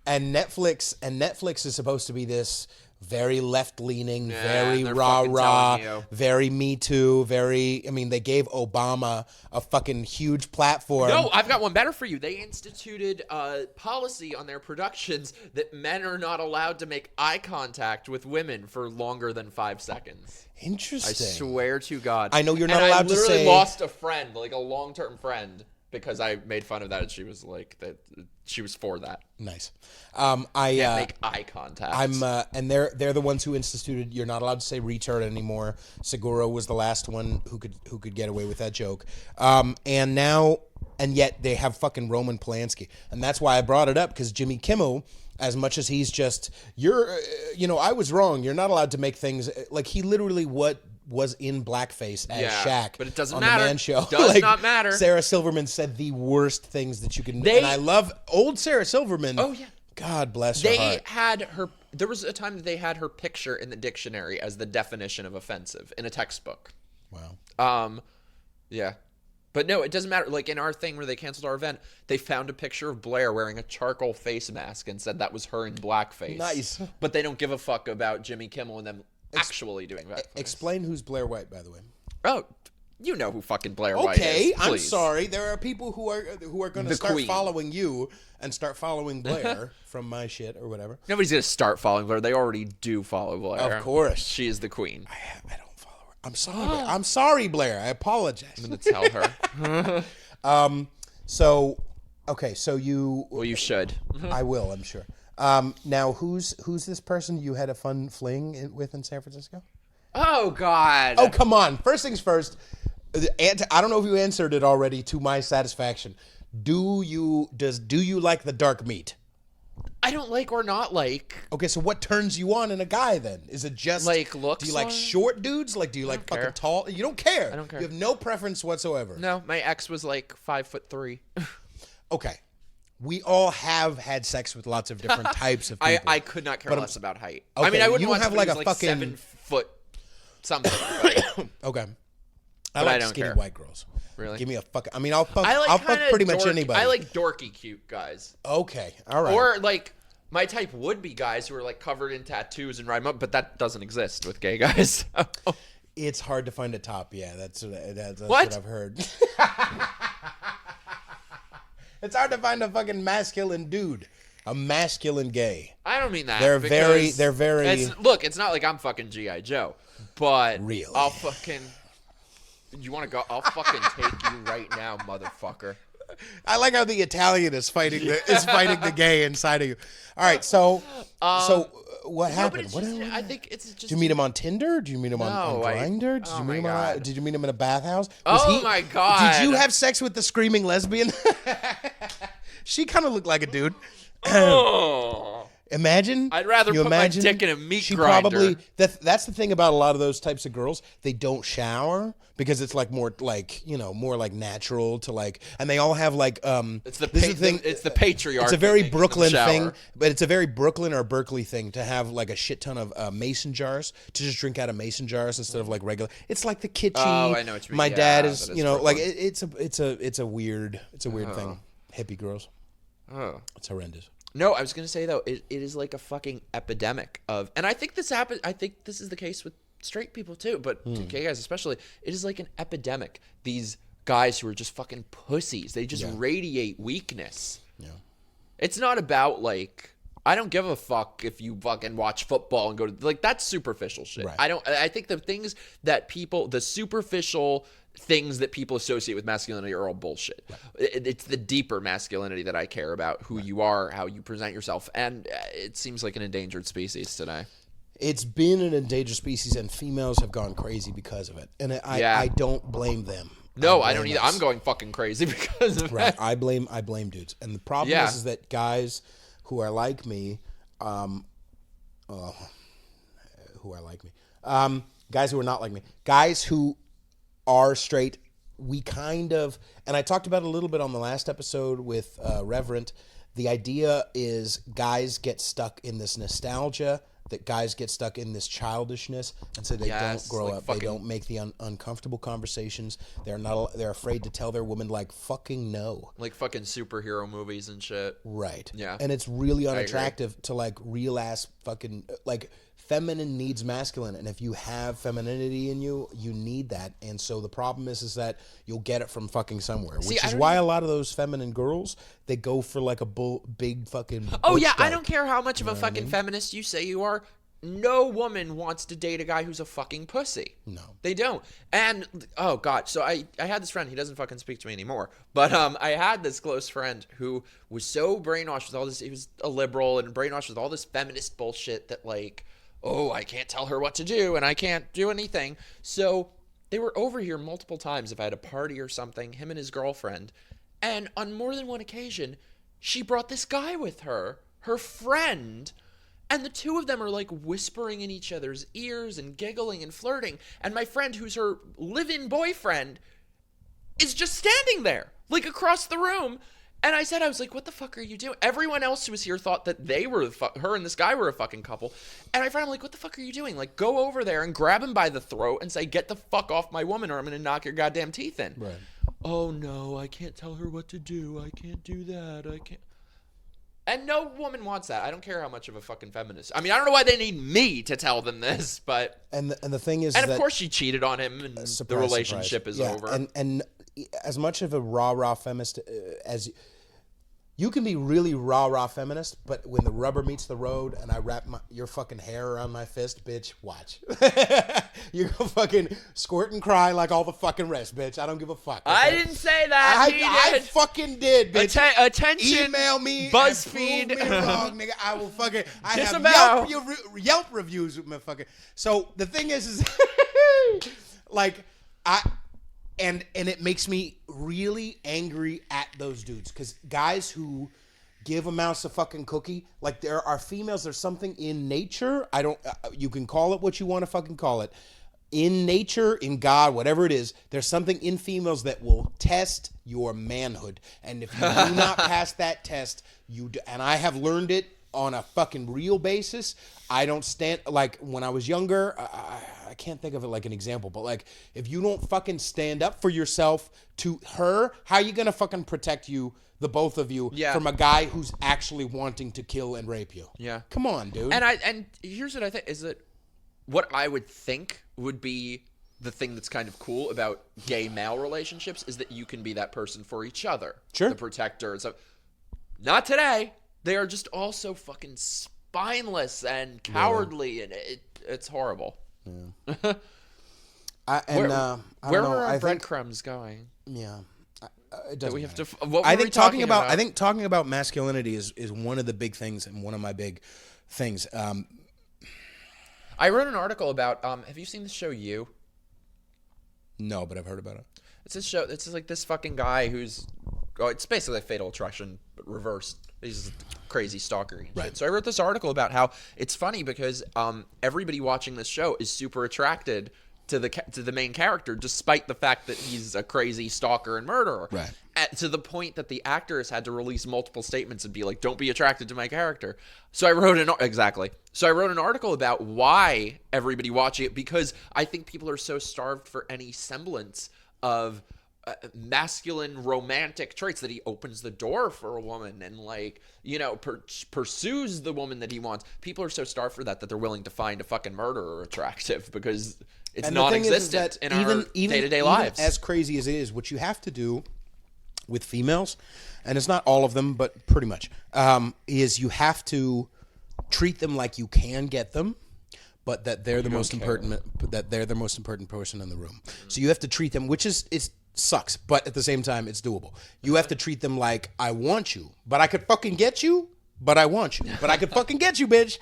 And Netflix is supposed to be this very left-leaning, very rah-rah, very Me Too, very... I mean, they gave Obama a fucking huge platform. No, I've got one better for you. They instituted a policy on their productions that men are not allowed to make eye contact with women for longer than 5 seconds. Interesting. I swear to God. I know you're not allowed to say... I literally lost a friend, like a long-term friend, because I made fun of that, and she was like... that. She was for that. Nice. Can't make eye contact. And they're the ones who instituted. You're not allowed to say retard anymore. Seguro was the last one who could get away with that joke. And now and yet they have fucking Roman Polanski. And that's why I brought it up, because Jimmy Kimmel, as much as he's just, I was wrong. You're not allowed to make things, like, he literally was in blackface as Shaq, but it doesn't on matter. The Man Show. Does not matter. Sarah Silverman said the worst things that you can. And I love old Sarah Silverman. Oh yeah, God bless her heart. They had her. There was a time that they had her picture in the dictionary as the definition of offensive in a textbook. Wow. Yeah. But no, it doesn't matter. Like in our thing where they canceled our event, they found a picture of Blair wearing a charcoal face mask and said that was her in blackface. Nice. But they don't give a fuck about Jimmy Kimmel and them actually doing blackface. Explain who's Blair White, by the way. Oh, you know who fucking Blair White is. Okay, I'm please. sorry. There are people who are going to start following you and start following Blair from my shit or whatever. Nobody's going to start following Blair. They already do follow Blair. Of course. She is the queen. I don't follow her. I'm sorry. I'm sorry, Blair. I apologize. I'm going to tell her. So you... Well, you should. I will, I'm sure. Now, who's this person you had a fun fling with in San Francisco? Oh, God. Oh, come on. First things first. I don't know if you answered it already to my satisfaction. Do you like the dark meat? I don't like or not like. Okay, so what turns you on in a guy then? Is it just like looks? Do you like short dudes? Like, do you like fucking tall? You don't care. I don't care. You have no preference whatsoever. No, my ex was like 5'3". Okay. We all have had sex with lots of different types of people. I could not care less about height. Okay, I mean, I wouldn't want have somebody like who's a like fucking 7 foot something. But, okay. I like don't skinny care. white girls. Really? Give me a fuck. I mean, I'll fuck like pretty much anybody. I like dorky cute guys. Okay. All right. Or like my type would be guys who are like covered in tattoos and ride them up, but that doesn't exist with gay guys. It's hard to find a top. Yeah, that's what I've heard. It's hard to find a fucking masculine dude. A masculine gay. I don't mean that. They're very. Look, it's not like I'm fucking G.I. Joe, but really, I'll fucking. You want to go? I'll fucking take you right now, motherfucker. I like how the Italian is fighting the gay inside of you. All right, so what happened? I think it's just. Did you meet him on Tinder? Did you meet him on Grindr? Did you meet him in a bathhouse? My God! Did you have sex with the screaming lesbian? She kind of looked like a dude. Imagine. I'd rather put my dick in a meat grinder. Probably. That's the thing about a lot of those types of girls. They don't shower because it's like more like natural to like, and they all have like It's the thing. It's the patriarchy. It's a very Brooklyn thing, but it's a very Brooklyn or Berkeley thing to have like a shit ton of mason jars, to just drink out of mason jars instead of like regular. It's like the kitschy. Oh, I know what you mean. My dad is Brooklyn. like it's a weird thing. Hippie girls. Oh, it's horrendous. No, I was going to say, though, it is like a fucking epidemic of... And I think this happens... I think this is the case with straight people, too. But gay guys especially. It is like an epidemic. These guys who are just fucking pussies. They just radiate weakness. Yeah. It's not about, like... I don't give a fuck if you fucking watch football and go to... Like, that's superficial shit. Right. I think the things that people... The superficial... things that people associate with masculinity are all bullshit. Right. It's the deeper masculinity that I care about, who you are, how you present yourself, and it seems like an endangered species today. It's been an endangered species, and females have gone crazy because of it, and I don't blame them. No, I don't either. I'm going fucking crazy because of it. I blame dudes, and the problem is that guys who are like me, guys who are not like me, guys who are straight, we kind of, and I talked about it a little bit on the last episode with Reverend, the idea is guys get stuck in this nostalgia, that guys get stuck in this childishness, and so they don't grow up. They don't make the uncomfortable conversations. They're afraid to tell their woman, like, fucking no. Like fucking superhero movies and shit. Right. Yeah. And it's really unattractive to, like, real-ass fucking, like, feminine needs masculine, and if you have femininity in you, you need that. And so the problem is that you'll get it from fucking somewhere, which is why a lot of those feminine girls, they go for like a big fucking I don't care how much of a fucking feminist you say you are. No woman wants to date a guy who's a fucking pussy. No. They don't. And, oh, God. So I had this friend. He doesn't fucking speak to me anymore. But I had this close friend who was so brainwashed with all this. He was a liberal and brainwashed with all this feminist bullshit that, like, oh, I can't tell her what to do and I can't do anything. So they were over here multiple times if I had a party or something, him and his girlfriend. And on more than one occasion, she brought this guy with her, her friend, and the two of them are like whispering in each other's ears and giggling and flirting. And my friend, who's her live-in boyfriend, is just standing there, like across the room. And I was like, what the fuck are you doing? Everyone else who was here thought that they were, her and this guy were a fucking couple. And my friend, I'm like, what the fuck are you doing? Like, go over there and grab him by the throat and say, get the fuck off my woman or I'm going to knock your goddamn teeth in. Right. Oh, no, I can't tell her what to do. I can't do that. I can't. And no woman wants that. I don't care how much of a fucking feminist. I mean, I don't know why they need me to tell them this, but... And the thing is, and of course she cheated on him, and the relationship is over. And as much of a rah-rah feminist as... You can be really rah-rah feminist, but when the rubber meets the road and I wrap your fucking hair around my fist, bitch, watch. You're gonna fucking squirt and cry like all the fucking rest, bitch. I don't give a fuck. Okay? I didn't say that. I fucking did, bitch. Attention. Email me. BuzzFeed. Prove me wrong, nigga. I will fucking. I Disavow. have Yelp reviews with my fucking. So the thing is like And it makes me really angry at those dudes, because guys who give a mouse a fucking cookie, like there are females, there's something in nature, you can call it what you want to fucking call it, in nature, in God, whatever it is, there's something in females that will test your manhood, and if you do not pass that test, and I have learned it on a fucking real basis. I don't stand, like when I was younger, I can't think of it like an example, but like if you don't fucking stand up for yourself to her, how are you gonna fucking protect you, the both of you, from a guy who's actually wanting to kill and rape you? Yeah. Come on, dude. And here's what I think is that what I would think would be the thing that's kind of cool about gay male relationships is that you can be that person for each other. Sure. The protector and stuff. Not today. They are just all so fucking spineless and cowardly, and it's horrible. Yeah. Where are our breadcrumbs going? Yeah. It doesn't. We have to. I think talking about masculinity is one of the big things and one of my big things. I wrote an article about. Have you seen the show You? No, but I've heard about it. It's a show. It's like this fucking guy who's. Oh, it's basically like Fatal Attraction, but reversed. He's a crazy stalker. Right. So I wrote this article about how it's funny because everybody watching this show is super attracted to the main character, despite the fact that he's a crazy stalker and murderer. Right. To the point that the actors had to release multiple statements and be like, "Don't be attracted to my character." So I wrote an article about why everybody watching it, because I think people are so starved for any semblance of masculine romantic traits, that he opens the door for a woman and pursues the woman that he wants. People are so starved for that they're willing to find a fucking murderer attractive because it's non-existent in our day-to-day lives. As crazy as it is, what you have to do with females, and it's not all of them, but pretty much, is you have to treat them like you can get them, but that they're the most important. That they're the most important person in the room. So you have to treat them, which is sucks, but at the same time, it's doable. You have to treat them like, I want you, but I could fucking get you, but I want you. But I could fucking get you, bitch,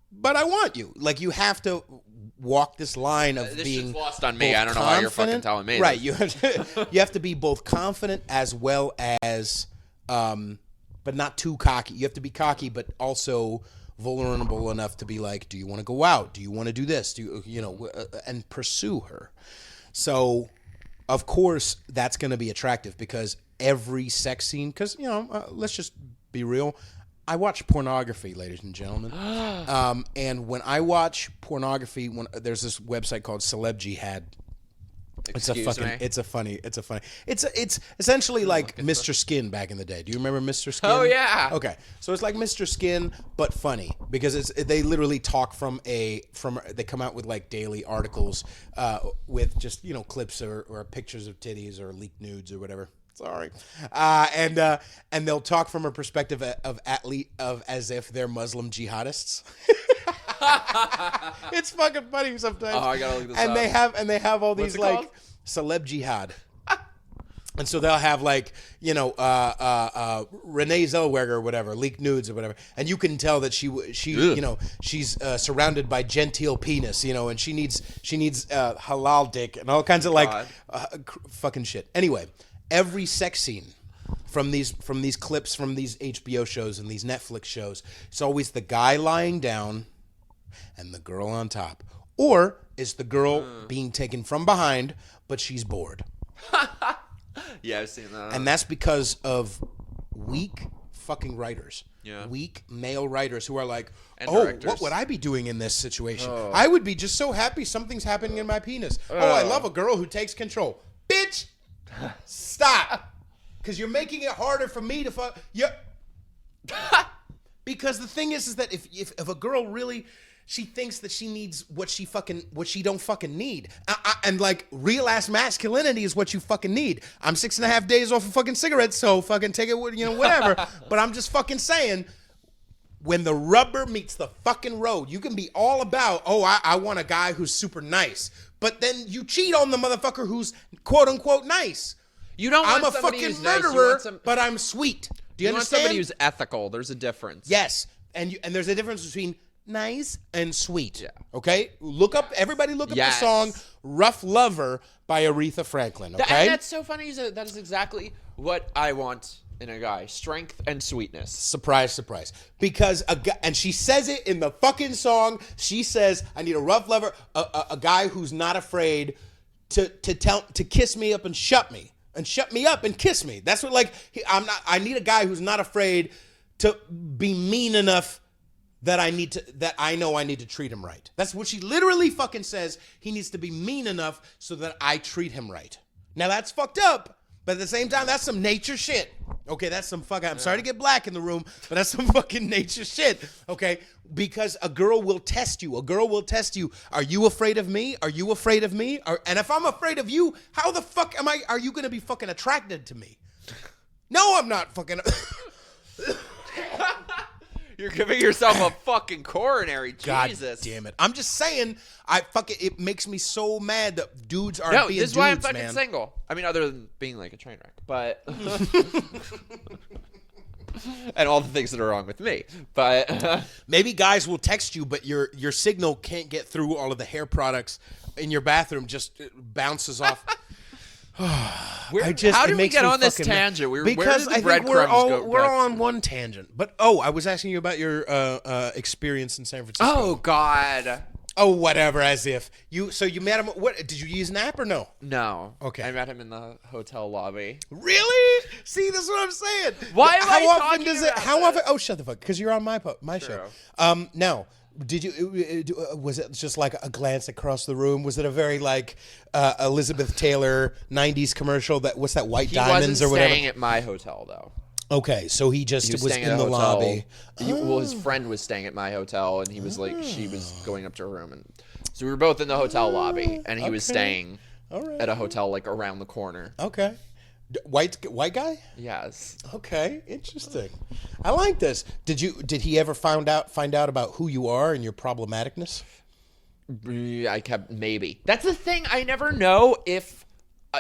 but I want you. Like, you have to walk this line of this being shit's lost on me. I don't know why you're fucking telling me. Right. You have to be both confident as well as, but not too cocky. You have to be cocky, but also vulnerable enough to be like, do you want to go out? Do you want to do this? Do you and pursue her. So, of course, that's going to be attractive because every sex scene, because, let's just be real. I watch pornography, ladies and gentlemen. And when I watch pornography, there's this website called Celeb Jihad. It's essentially like Mr. Skin back in the day. Do you remember Mr. Skin? Oh yeah. Okay, so it's like Mr. Skin but funny because they literally talk they come out with like daily articles with just clips or pictures of titties or leaked nudes or whatever. Sorry, and they'll talk from a perspective of as if they're Muslim jihadists. It's fucking funny sometimes. Oh, I gotta look this up. And they have all these like called? Celeb Jihad. And so they'll have like, Renee Zellweger or whatever, leaked nudes or whatever. And you can tell that she's surrounded by genteel penis, and she needs halal dick and all kinds of like fucking shit. Anyway, every sex scene from these clips from these HBO shows and these Netflix shows. It's always the guy lying down and the girl on top. Or is the girl being taken from behind, but she's bored. Yeah, I've seen that. And that's because of weak fucking writers. Yeah. Weak male writers who are like, And oh, directors. what would I be doing in this situation? I would be just so happy something's happening in my penis. Oh, I love a girl who takes control. Bitch, stop. Because you're making it harder for me to fuck. Yeah. Because the thing is that if a girl really... she thinks that she needs what she don't fucking need. And like real ass masculinity is what you fucking need. I'm 6.5 days off of fucking cigarettes, so fucking take it, whatever. But I'm just fucking saying, when the rubber meets the fucking road, you can be all about, I want a guy who's super nice. But then you cheat on the motherfucker who's quote unquote nice. You don't want I'm a somebody fucking who's nice. murderer, but I'm sweet. Do you want understand? somebody who's ethical. There's a difference. Yes. And there's a difference between nice and sweet. Yeah. Okay? Everybody look up the song Rough Lover by Aretha Franklin. Okay? And that's so funny. That is exactly what I want in a guy. Strength and sweetness. Surprise, surprise. Because and she says it in the fucking song. She says, I need a rough lover, a guy who's not afraid to kiss me up and shut me. And shut me up and kiss me. That's what I need a guy who's not afraid to be mean enough that I know I need to treat him right. That's what she literally fucking says. He needs to be mean enough so that I treat him right. Now that's fucked up, but at the same time, that's some nature shit. Okay, that's some fucking, I'm sorry to get black in the room, but that's some fucking nature shit. Okay, because a girl will test you. A girl will test you. Are you afraid of me? Are you afraid of me? And if I'm afraid of you, how the fuck are you gonna be fucking attracted to me? No, I'm not fucking. You're giving yourself a fucking coronary. Jesus. God damn it. I'm just saying, it makes me so mad that dudes aren't being dudes, this is why I'm man. fucking single. I mean, other than being like a train wreck, but... and all the things that are wrong with me. But... maybe guys will text you, but your signal can't get through all of the hair products in your bathroom, just bounces off... how did we get on this tangent? Because I think we're all on one tangent. But I was asking you about your experience in San Francisco. Oh God. Oh, whatever. As if you. So you met him. What did you use an app or no? No. Okay. I met him in the hotel lobby. Really? See, that's what I'm saying. Why am I often talking does about it? How this? often? Oh, shut the fuck. Because you're on my show. Now. Did you? Was it just like a glance across the room? Was it a very like Elizabeth Taylor '90s commercial? What's that? White Diamonds or whatever. He wasn't staying at my hotel though. Okay, so he was in the lobby. Well, his friend was staying at my hotel, and he was like, she was going up to her room, and so we were both in the hotel lobby, and he was staying at a hotel like around the corner. Okay. White guy? Yes. Okay, interesting. I like this. Did he ever find out about who you are and your problematicness? I kept maybe. That's the thing. I never know if.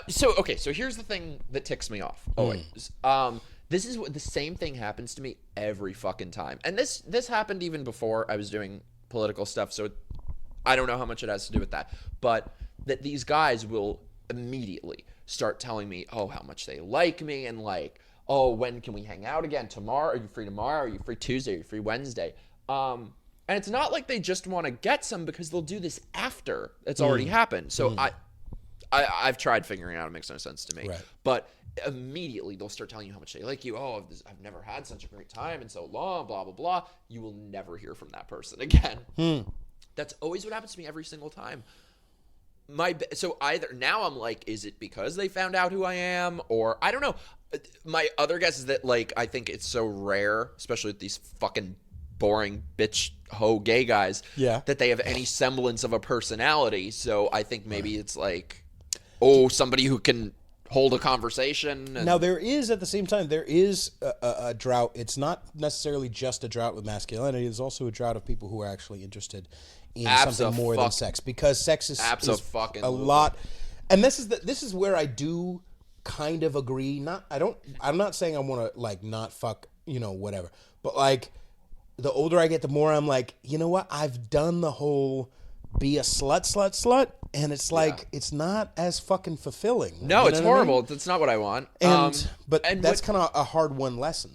So here's the thing that ticks me off always. This is what the same thing happens to me every fucking time, and this happened even before I was doing political stuff. So I don't know how much it has to do with that, but that these guys will immediately start telling me, how much they like me, and like, when can we hang out again? Tomorrow? Are you free tomorrow? Are you free Tuesday? Are you free Wednesday? And it's not like they just want to get some, because they'll do this after it's already happened. So I've tried figuring it out. It makes no sense to me. Right. But immediately they'll start telling you how much they like you. I've never had such a great time in so long, blah, blah, blah. You will never hear from that person again. That's always what happens to me every single time. So either now I'm like, is it because they found out who I am, or I don't know. My other guess is that like I think it's so rare, especially with these fucking boring bitch hoe gay guys, that they have any semblance of a personality. So I think maybe it's like, somebody who can hold a conversation. Now there is at the same time a drought. It's not necessarily just a drought with masculinity. There's also a drought of people who are actually interested in something more than sex, because sex is a lot. And this is where I do kind of agree. I'm not saying I want to like not fuck, whatever. But like the older I get, the more I'm like, you know what? I've done the whole be a slut, and it's like it's not as fucking fulfilling. No, you it's know what I horrible. mean? That's not what I want. But that's kind of a hard one lesson,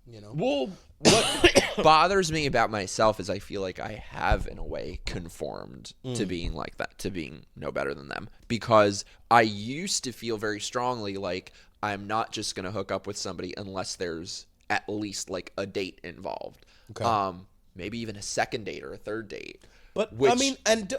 you know. Well, what bothers me about myself is I feel like I have, in a way, conformed to being like that, to being no better than them. Because I used to feel very strongly like I'm not just going to hook up with somebody unless there's at least like a date involved. Okay. Maybe even a second date or a third date. But I mean, and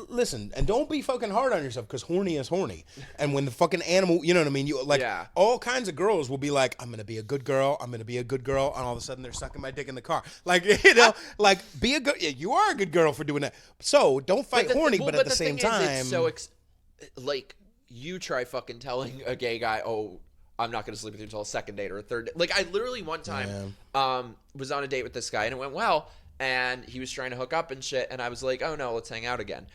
listen, and don't be fucking hard on yourself, because horny is horny. And when the fucking animal, you know what I mean? You like all kinds of girls will be like, I'm gonna be a good girl, I'm gonna be a good girl, and all of a sudden they're sucking my dick in the car. Like, you know, like be a good. You are a good girl for doing that. So don't fight horny, but at the same time, it's so like you try fucking telling a gay guy, oh, I'm not gonna sleep with you until a second date or a third date. Like I literally one time was on a date with this guy and it went well. And he was trying to hook up and shit. And I was like, oh, no, let's hang out again.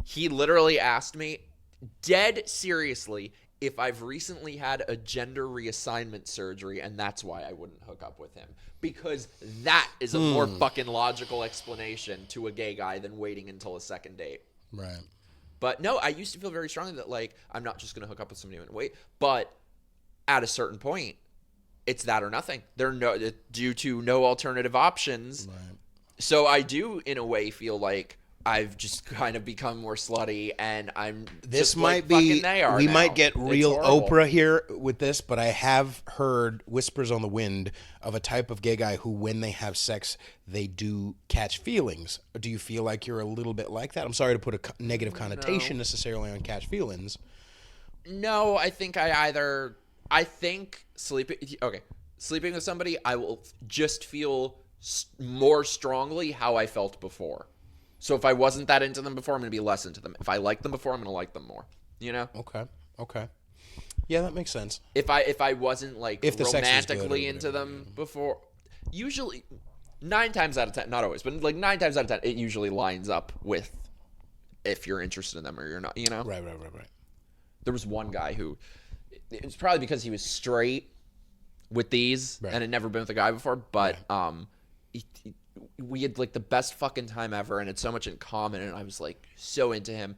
He literally asked me, dead seriously, if I've recently had a gender reassignment surgery. And that's why I wouldn't hook up with him. Because that is a more fucking logical explanation to a gay guy than waiting until a second date. Right. But no, I used to feel very strongly that, like, I'm not just going to hook up with somebody and wait. But at a certain point, it's that or nothing. Due to no alternative options. Right. So I do, in a way, feel like I've just kind of become more slutty, and I'm. This might be. We might get real Oprah here with this, but I have heard whispers on the wind of a type of gay guy who, when they have sex, they do catch feelings. Do you feel like you're a little bit like that? I'm sorry to put a negative connotation necessarily on catch feelings. No, I think sleeping with somebody, I will just feel more strongly how I felt before. So if I wasn't that into them before, I'm going to be less into them. If I liked them before, I'm going to like them more. You know? Okay. Yeah, that makes sense. If I wasn't like romantically into them before, usually 9 times out of 10, not always, but like 9 times out of 10, it usually lines up with if you're interested in them or you're not. You know? Right. There was one guy who. It's probably because he was straight with these and had never been with a guy before, but we had like the best fucking time ever and had so much in common, and I was like so into him,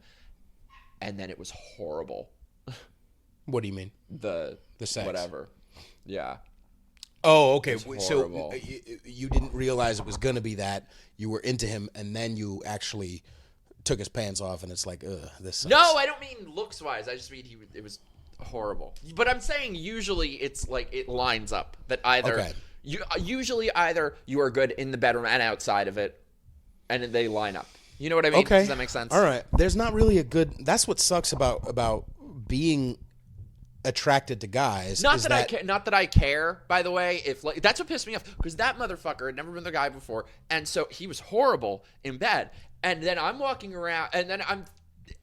and then it was horrible. What do you mean? The sex. Whatever. Yeah. Oh, okay. So you didn't realize it was going to be that. You were into him, and then you actually took his pants off, and it's like, ugh, this sucks. No, I don't mean looks-wise. I just mean it was horrible. But I'm saying usually it's like it lines up that either usually either you are good in the bedroom and outside of it, and they line up. You know what I mean? Okay. Does that make sense? All right. There's not really a good. That's what sucks about being attracted to guys. Not that I care. By the way, if like that's what pissed me off, because that motherfucker had never been with a guy before, and so he was horrible in bed. And then I'm walking around, and then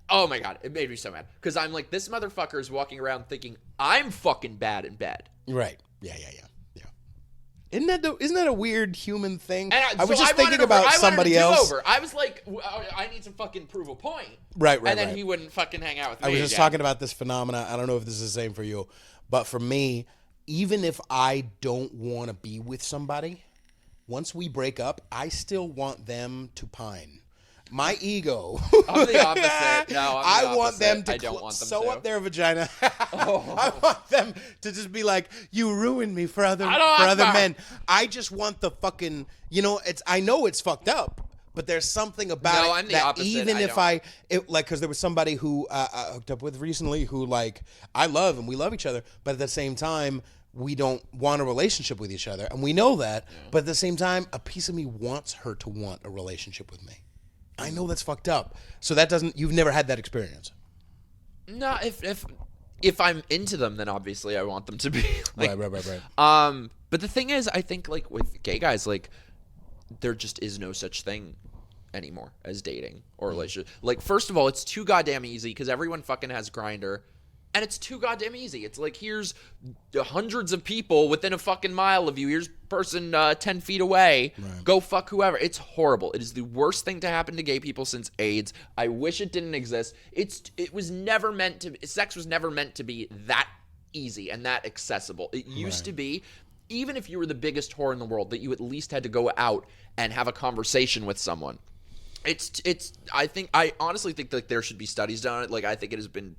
oh my God, it made me so mad. Because I'm like, this motherfucker is walking around thinking I'm fucking bad in bed. Right. Yeah. Isn't that a weird human thing? And I was just thinking about somebody else. I was like, I need to fucking prove a point. Right. And then he wouldn't fucking hang out with me. I was just talking about this phenomena. I don't know if this is the same for you. But for me, even if I don't want to be with somebody, once we break up, I still want them to pine. My ego. I'm the opposite. No, I want them to sew up their vagina. I want them to just be like, you ruined me for other men. I just want the fucking, I know it's fucked up, but there's something about it I'm the that opposite. even because there was somebody who I hooked up with recently who like I love and we love each other, but at the same time we don't want a relationship with each other, and we know that. Yeah. But at the same time, a piece of me wants her to want a relationship with me. I know that's fucked up. So you've never had that experience. No, if I'm into them, then obviously I want them to be. Like, right. But the thing is, I think like with gay guys, like there just is no such thing anymore as dating or relationship. Like, first of all, it's too goddamn easy because everyone fucking has Grindr. And it's too goddamn easy. It's like, here's hundreds of people within a fucking mile of you. Here's person 10 feet away. Right. Go fuck whoever. It's horrible. It is the worst thing to happen to gay people since AIDS. I wish it didn't exist. Sex was never meant to be that easy and that accessible. It used to be, even if you were the biggest whore in the world, that you at least had to go out and have a conversation with someone. I honestly think that there should be studies done on it. Like, I think it has been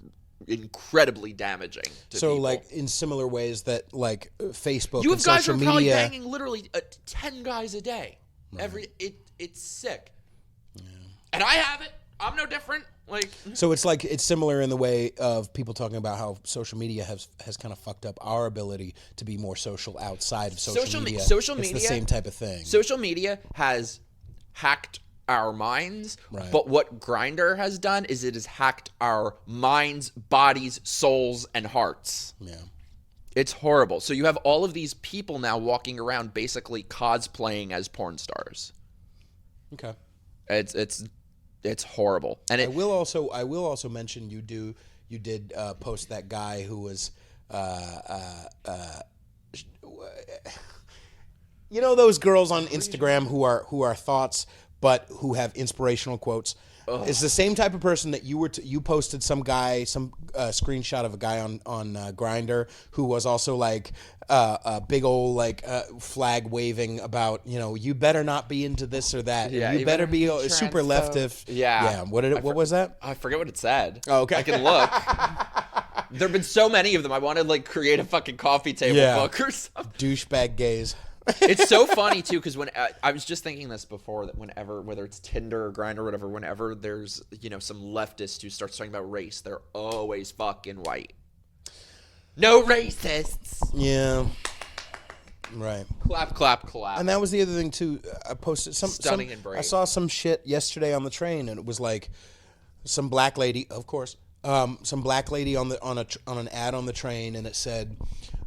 incredibly damaging to so people. like in similar ways that like Facebook you and have guys social who are probably media banging literally 10 guys a day. Right. It's sick. Yeah. And I have it. I'm no different. Like, so it's similar in the way of people talking about how social media has kind of fucked up our ability to be more social outside of social media. Social media, it's the same type of thing. Social media has hacked our minds, right. But what Grindr has done is it has hacked our minds, bodies, souls, and hearts. Yeah. It's horrible. So you have all of these people now walking around basically cosplaying as porn stars. Okay. It's horrible. And I will also mention you did post that guy who was you know those girls on Instagram who are thoughts but who have inspirational quotes. Ugh. It's the same type of person that you posted some screenshot of a guy on Grindr who was also like a big old like flag waving about, you know, you better not be into this or that. Yeah, you better be a super leftist. Yeah. What was that? I forget what it said. Oh, okay. I can look. There have been so many of them. I want to like create a fucking coffee table book or something. Douchebag gays. It's so funny too because when I was just thinking this before, that whenever, whether it's Tinder or Grindr or whatever, whenever there's, you know, some leftist who starts talking about race, they're always fucking white. No racists. Yeah. Right. Clap, clap, clap. And that was the other thing too. I posted stunning and brave. I saw some shit yesterday on the train, and it was like some black lady, of course, some black lady on an ad on the train, and it said,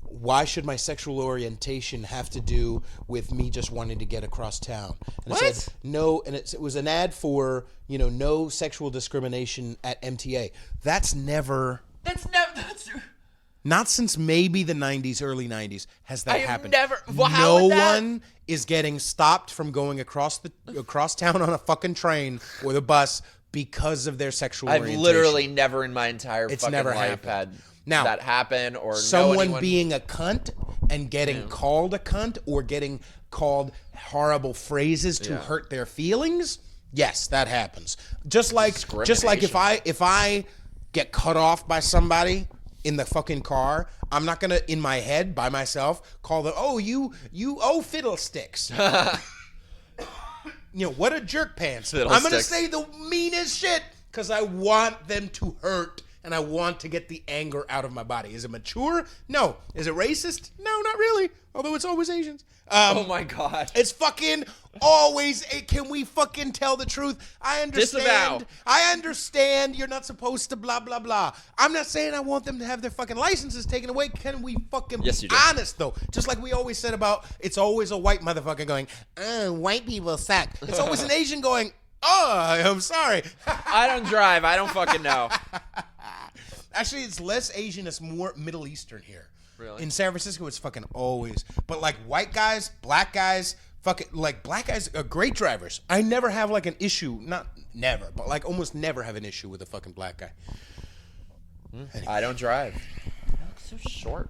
why should my sexual orientation have to do with me just wanting to get across town? And what? It said, no, and it was an ad for, you know, no sexual discrimination at MTA. That's not since maybe the 90s, early 90s has that happened. No one is getting stopped from going across town on a fucking train or the bus because of their sexual orientation. I've literally never in my entire It's fucking never life happened. had Now, that happen or someone being a cunt and getting called a cunt or getting called horrible phrases to hurt their feelings. Yes, that happens. Just like if I get cut off by somebody in the fucking car, I'm not gonna in my head by myself call them, oh you fiddlesticks. You know, what a jerk pants. I'm gonna say the meanest shit because I want them to hurt. And I want to get the anger out of my body. Is it mature? No. Is it racist? No, not really. Although it's always Asians. Oh my God. It's fucking always. Can we fucking tell the truth? I understand. Disavow. I understand you're not supposed to blah, blah, blah. I'm not saying I want them to have their fucking licenses taken away. Can we fucking be honest, though? Just like we always said about, it's always a white motherfucker going, white people suck. It's always an Asian going, oh, I'm sorry. I don't drive. I don't fucking know. Actually, it's less Asian. It's more Middle Eastern here. Really? In San Francisco, it's fucking always. But like white guys, black guys, fucking like black guys are great drivers. I never have like an issue. Not never, but like almost never have an issue with a fucking black guy. Anyway. I don't drive. I look so short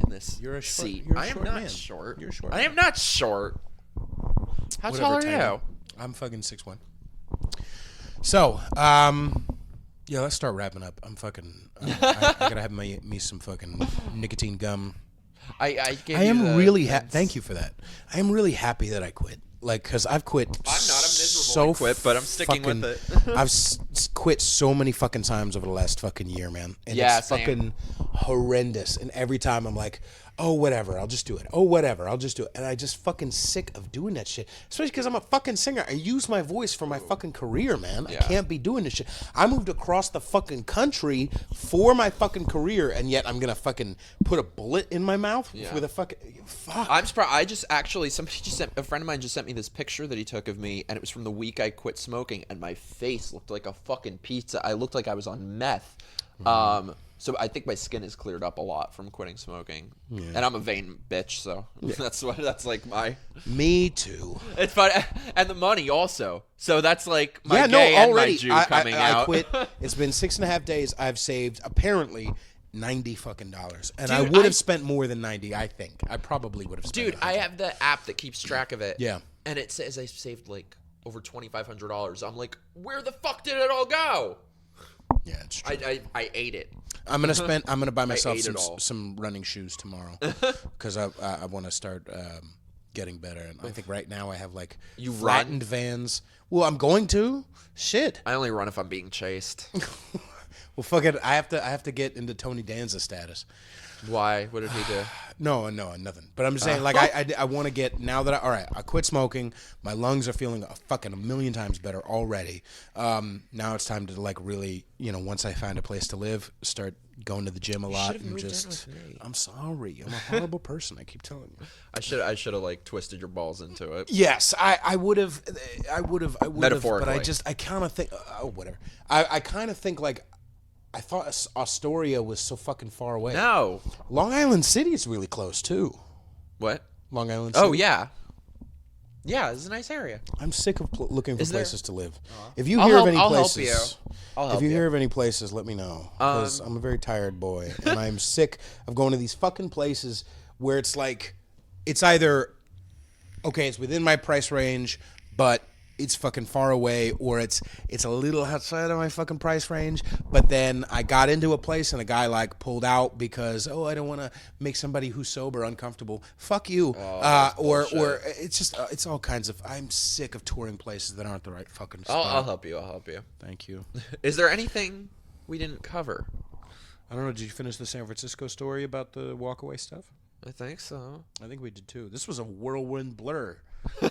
in this seat. I am not short. You're short. I am not short. How tall are you? I'm fucking 6'1". So, yeah, let's start wrapping up. I'm fucking. I gotta have me some fucking nicotine gum. I am really happy. Thank you for that. I am really happy that I quit. Like, because I've quit. I'm not a miserable quit, but I'm sticking with it. I've quit so many fucking times over the last fucking year, man. And it's fucking horrendous. And every time I'm like, oh, whatever, I'll just do it. Oh, whatever, I'll just do it. And I just fucking sick of doing that shit. Especially because I'm a fucking singer. I use my voice for my fucking career, man. Yeah. I can't be doing this shit. I moved across the fucking country for my fucking career, and yet I'm gonna fucking put a bullet in my mouth with a fucking fuck. I'm surprised. A friend of mine just sent me this picture that he took of me, and it was from the week I quit smoking, and my face looked like a fucking pizza. I looked like I was on meth. Mm-hmm. So I think my skin has cleared up a lot from quitting smoking, and I'm a vain bitch, so that's like my. Me too. It's fun, and the money also. So that's like my gay and my Jew coming out. I quit. It's been 6.5 days. I've saved apparently $90 fucking, and I would have spent more than 90. I think I probably would have spent. Dude, I have the app that keeps track of it. Yeah, and it says I saved like over $2,500. I'm like, where the fuck did it all go? Yeah, it's true. I ate it. I'm gonna buy myself ate it some running shoes tomorrow because I want to start getting better. And I think right now I have like You flattened Vans. Well, I'm going to. Shit. I only run if I'm being chased. Well, fuck it. I have to get into Tony Danza status. Why? What did he do? No, nothing. But I'm just saying, like, I want to get, now that I quit smoking, my lungs are feeling fucking a million times better already. Now it's time to, like, really, once I find a place to live, start going to the gym a lot and just, I'm sorry. I'm a horrible person. I keep telling you. I should have, like, twisted your balls into it. Yes, I would have, Metaphorically. but I kind of think, whatever. I kind of think, like, I thought Astoria was so fucking far away. No. Long Island City is really close, too. What? Long Island City. Oh, yeah. Yeah, it's a nice area. I'm sick of looking for places to live. If you I'll hear help- of any I'll help places, you. I'll help if you you. hear of any places, let me know. Because I'm a very tired boy. And I'm sick of going to these fucking places where it's like, it's either, okay, it's within my price range, but it's fucking far away, or it's a little outside of my fucking price range, but then I got into a place and a guy like pulled out because, I don't want to make somebody who's sober uncomfortable. Fuck you. Or it's just, it's all kinds of, I'm sick of touring places that aren't the right fucking spot. I'll help you. Thank you. Is there anything we didn't cover? I don't know, did you finish the San Francisco story about the walkaway stuff? I think so. I think we did too. This was a whirlwind blur.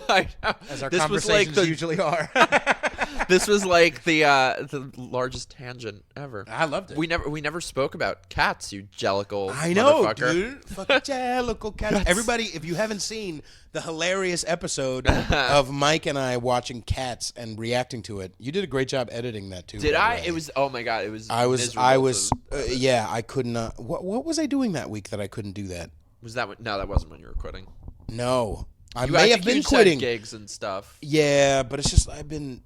I know. As our This conversations was like usually are. This was like the largest tangent ever. I loved it. We never spoke about cats, you jellicle I know, motherfucker. dude. Fucking jellicle cats. Everybody, if you haven't seen the hilarious episode of Mike and I watching Cats and reacting to it, you did a great job editing that too. Did by I? the way. It was. Oh my god! It was. I was. miserable. Yeah. I could not. What was I doing that week that I couldn't do that? Was that? No, that wasn't when you were quitting. No, I You may have actually been said quitting gigs and stuff. Yeah, but it's just I've been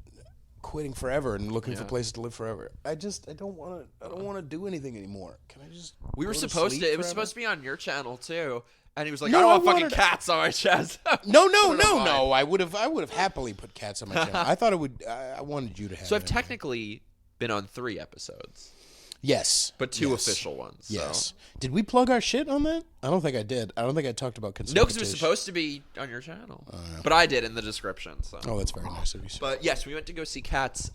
quitting forever and looking for places to live forever. I don't want to do anything anymore. Can I just? We were go supposed sleep to. It was forever? supposed to be on your channel too. And he was like, No, I don't I want fucking wanted- cats on my chest. No. I would have happily put Cats on my channel. I thought it would. I wanted you to have. So I've it. technically been on 3 episodes, Yes, but 2 yes. official ones. So. Yes. Did we plug our shit on that? I don't think I did. I don't think I talked about conservatism. No, because it was supposed to be on your channel, but I did in the description. So. Oh, that's very nice of you. Sir. But yes, we went to go see Cats.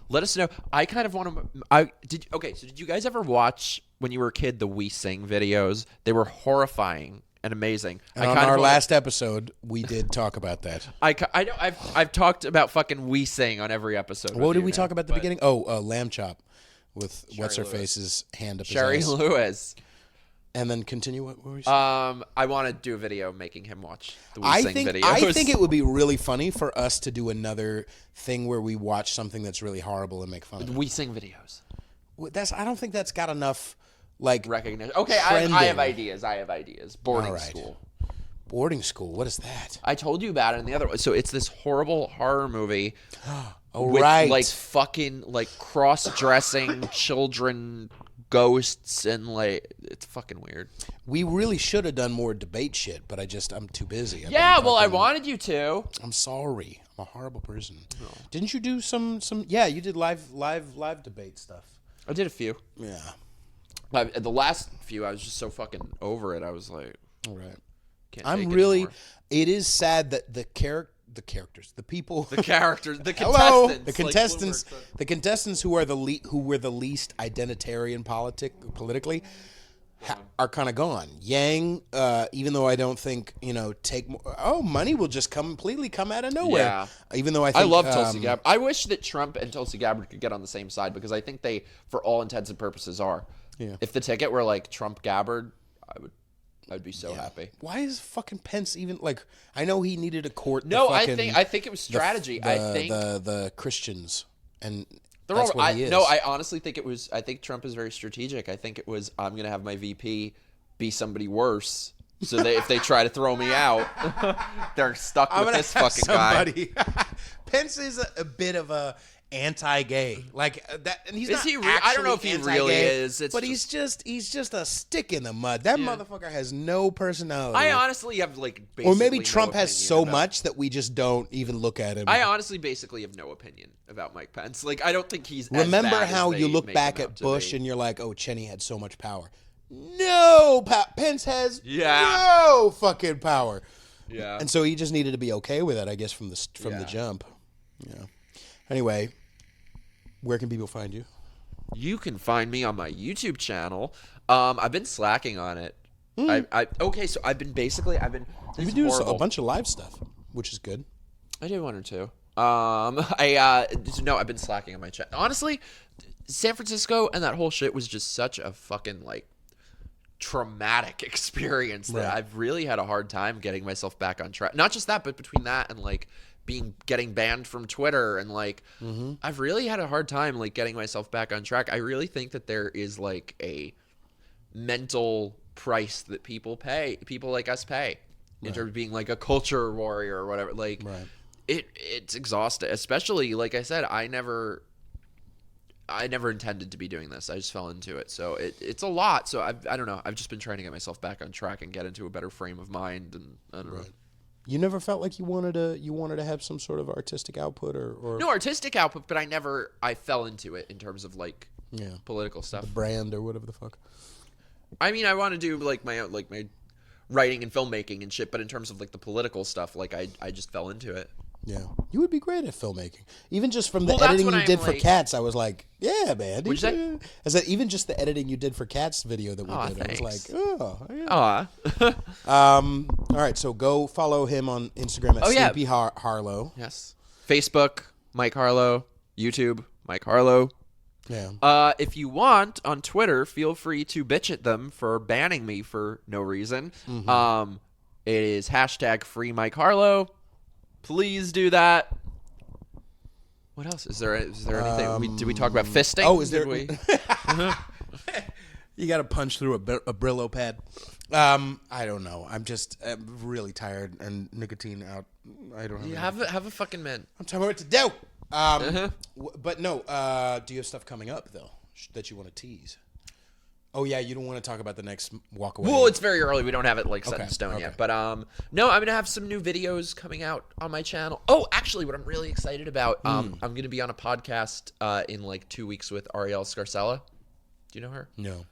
Let us know. I kind of want to. Okay, so did you guys ever watch when you were a kid the We Sing videos? They were horrifying and amazing. And on our last episode, we did talk about that. I know I've talked about fucking We Sing on every episode. What did we talk about at the beginning? Oh, lamb chop with what's her Lewis. face's hand up Sherry his ass. Lewis. And then continue. What were we saying? I want to do a video making him watch the We Sing videos. I think it would be really funny for us to do another thing where we watch something that's really horrible and make fun of it. We Sing videos. I don't think that's got enough like Recognition. Okay, I have ideas. Boarding school. Boarding school. What is that? I told you about it in the other one. So it's this horrible horror movie. Oh, with, right. Like fucking like cross-dressing children ghosts and like it's fucking weird. We really should have done more debate shit, but I'm too busy. Yeah, well, I wanted you to. I'm sorry. I'm a horrible person. No. Didn't you do some? Yeah, you did live debate stuff. I did a few. Yeah. The last few, I was just so fucking over it. I was like, all right. Can't take it anymore. It is sad that the characters, the people, the characters, the contestants, hello, the contestants, like the contestants who were the least identitarian politically, are kind of gone. Yang, even though I don't think take more. Oh, money will just completely come out of nowhere. Yeah. Even though I love Tulsi Gabbard. I wish that Trump and Tulsi Gabbard could get on the same side because I think they, for all intents and purposes, are. Yeah. If the ticket were like Trump Gabbard, I'd be so happy. Why is fucking Pence even like? I know he needed to court. No, I think it was strategy. I think the Christians and they're that's all, what he is. No, I honestly think it was. I think Trump is very strategic. I think it was. I'm gonna have my VP be somebody worse, so that if they try to throw me out, they're stuck with this fucking guy. Pence is a bit of a anti-gay, like that. And he's Is not he I don't know if he actually really anti-gay, is. It's but he's just a stick in the mud. That motherfucker has no personality. I honestly have like basically or maybe no Trump has so about, much that we just don't even look at him. I honestly basically have no opinion about Mike Pence. Like, I don't think he's. Remember as bad how as you they look make back him out at to Bush be. and you're like, oh, Cheney had so much power. No, Pence has no fucking power. Yeah. And so he just needed to be okay with it, I guess, from the jump. Yeah. Anyway, where can people find you? You can find me on my YouTube channel. I've been slacking on it. Okay, so I've been. You've been doing a bunch of live stuff, which is good. I did one or two. I've been slacking on my channel. Honestly, San Francisco and that whole shit was just such a fucking like traumatic experience that I've really had a hard time getting myself back on track. Not just that, but between that and like getting banned from Twitter and like I've really had a hard time like getting myself back on track. I really think that there is like a mental price that people like us pay in terms of being like a culture warrior or whatever. Like it's exhausting, especially like I said, I never intended to be doing this. I just fell into it. So it's a lot. So I don't know. I've just been trying to get myself back on track and get into a better frame of mind. And I don't know. You never felt like you wanted to have some sort of artistic output or no artistic output, but I fell into it in terms of like political stuff, the brand or whatever the fuck. I mean, I want to do like my writing and filmmaking and shit, but in terms of like the political stuff, like I just fell into it. Yeah, you would be great at filmmaking. Even just from the editing you did for Cats, I was like, yeah, man. What'd you say? I said, even just the editing you did for Cats video that we did, thanks. I was like, oh, yeah. All right, so go follow him on Instagram at Sleepy Harlow. Yes. Facebook, Mike Harlow. YouTube, Mike Harlow. Yeah. If you want, on Twitter, feel free to bitch at them for banning me for no reason. It is #FreeMikeHarlow. Please do that. What else? Is there anything? Did we talk about fisting? Oh, is there? Did we? You got to punch through a Brillo pad. I don't know. I'm really tired and nicotine out. I don't have. Have a fucking mint. I'm telling you what to do. But no. Do you have stuff coming up though that you want to tease? Oh yeah, you don't want to talk about the next walk away. Well, it's very early. We don't have it like set in stone yet. But no, I'm gonna have some new videos coming out on my channel. Oh, actually, what I'm really excited about, I'm gonna be on a podcast in like 2 weeks with Arielle Scarcella. Do you know her? No.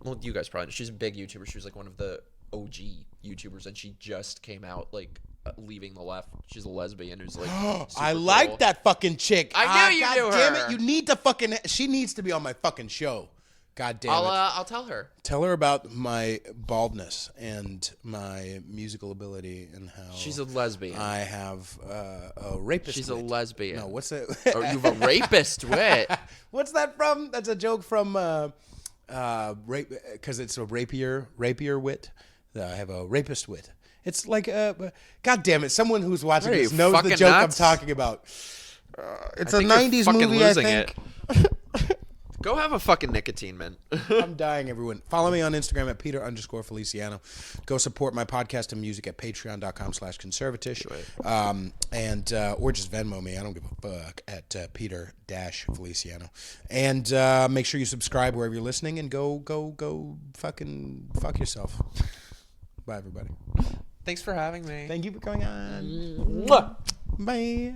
Well, you guys probably know. She's a big YouTuber. She was like one of the OG YouTubers, and she just came out like leaving the left. She's a lesbian who's like I like that fucking chick. I knew you God knew damn her. it, you need to fucking. She needs to be on my fucking show. God damn it. I'll tell her. Tell her about my baldness and my musical ability and how She's a lesbian. I have a rapist. She's wit. a lesbian. No, what's that? Oh, you have a rapist wit. What's that from? That's a joke from rape, because it's a rapier wit. I have a rapist wit. It's like God damn it! Someone who's watching this knows the joke nuts? I'm talking about. It's a think you're 90s fucking movie, I losing think. Go have a fucking nicotine, man. I'm dying, everyone. Follow me on Instagram at Peter_Feliciano. Go support my podcast and music at patreon.com/conservatish. And or just Venmo me. I don't give a fuck at Peter-Feliciano. And make sure you subscribe wherever you're listening and go fucking fuck yourself. Bye, everybody. Thanks for having me. Thank you for coming on. Bye.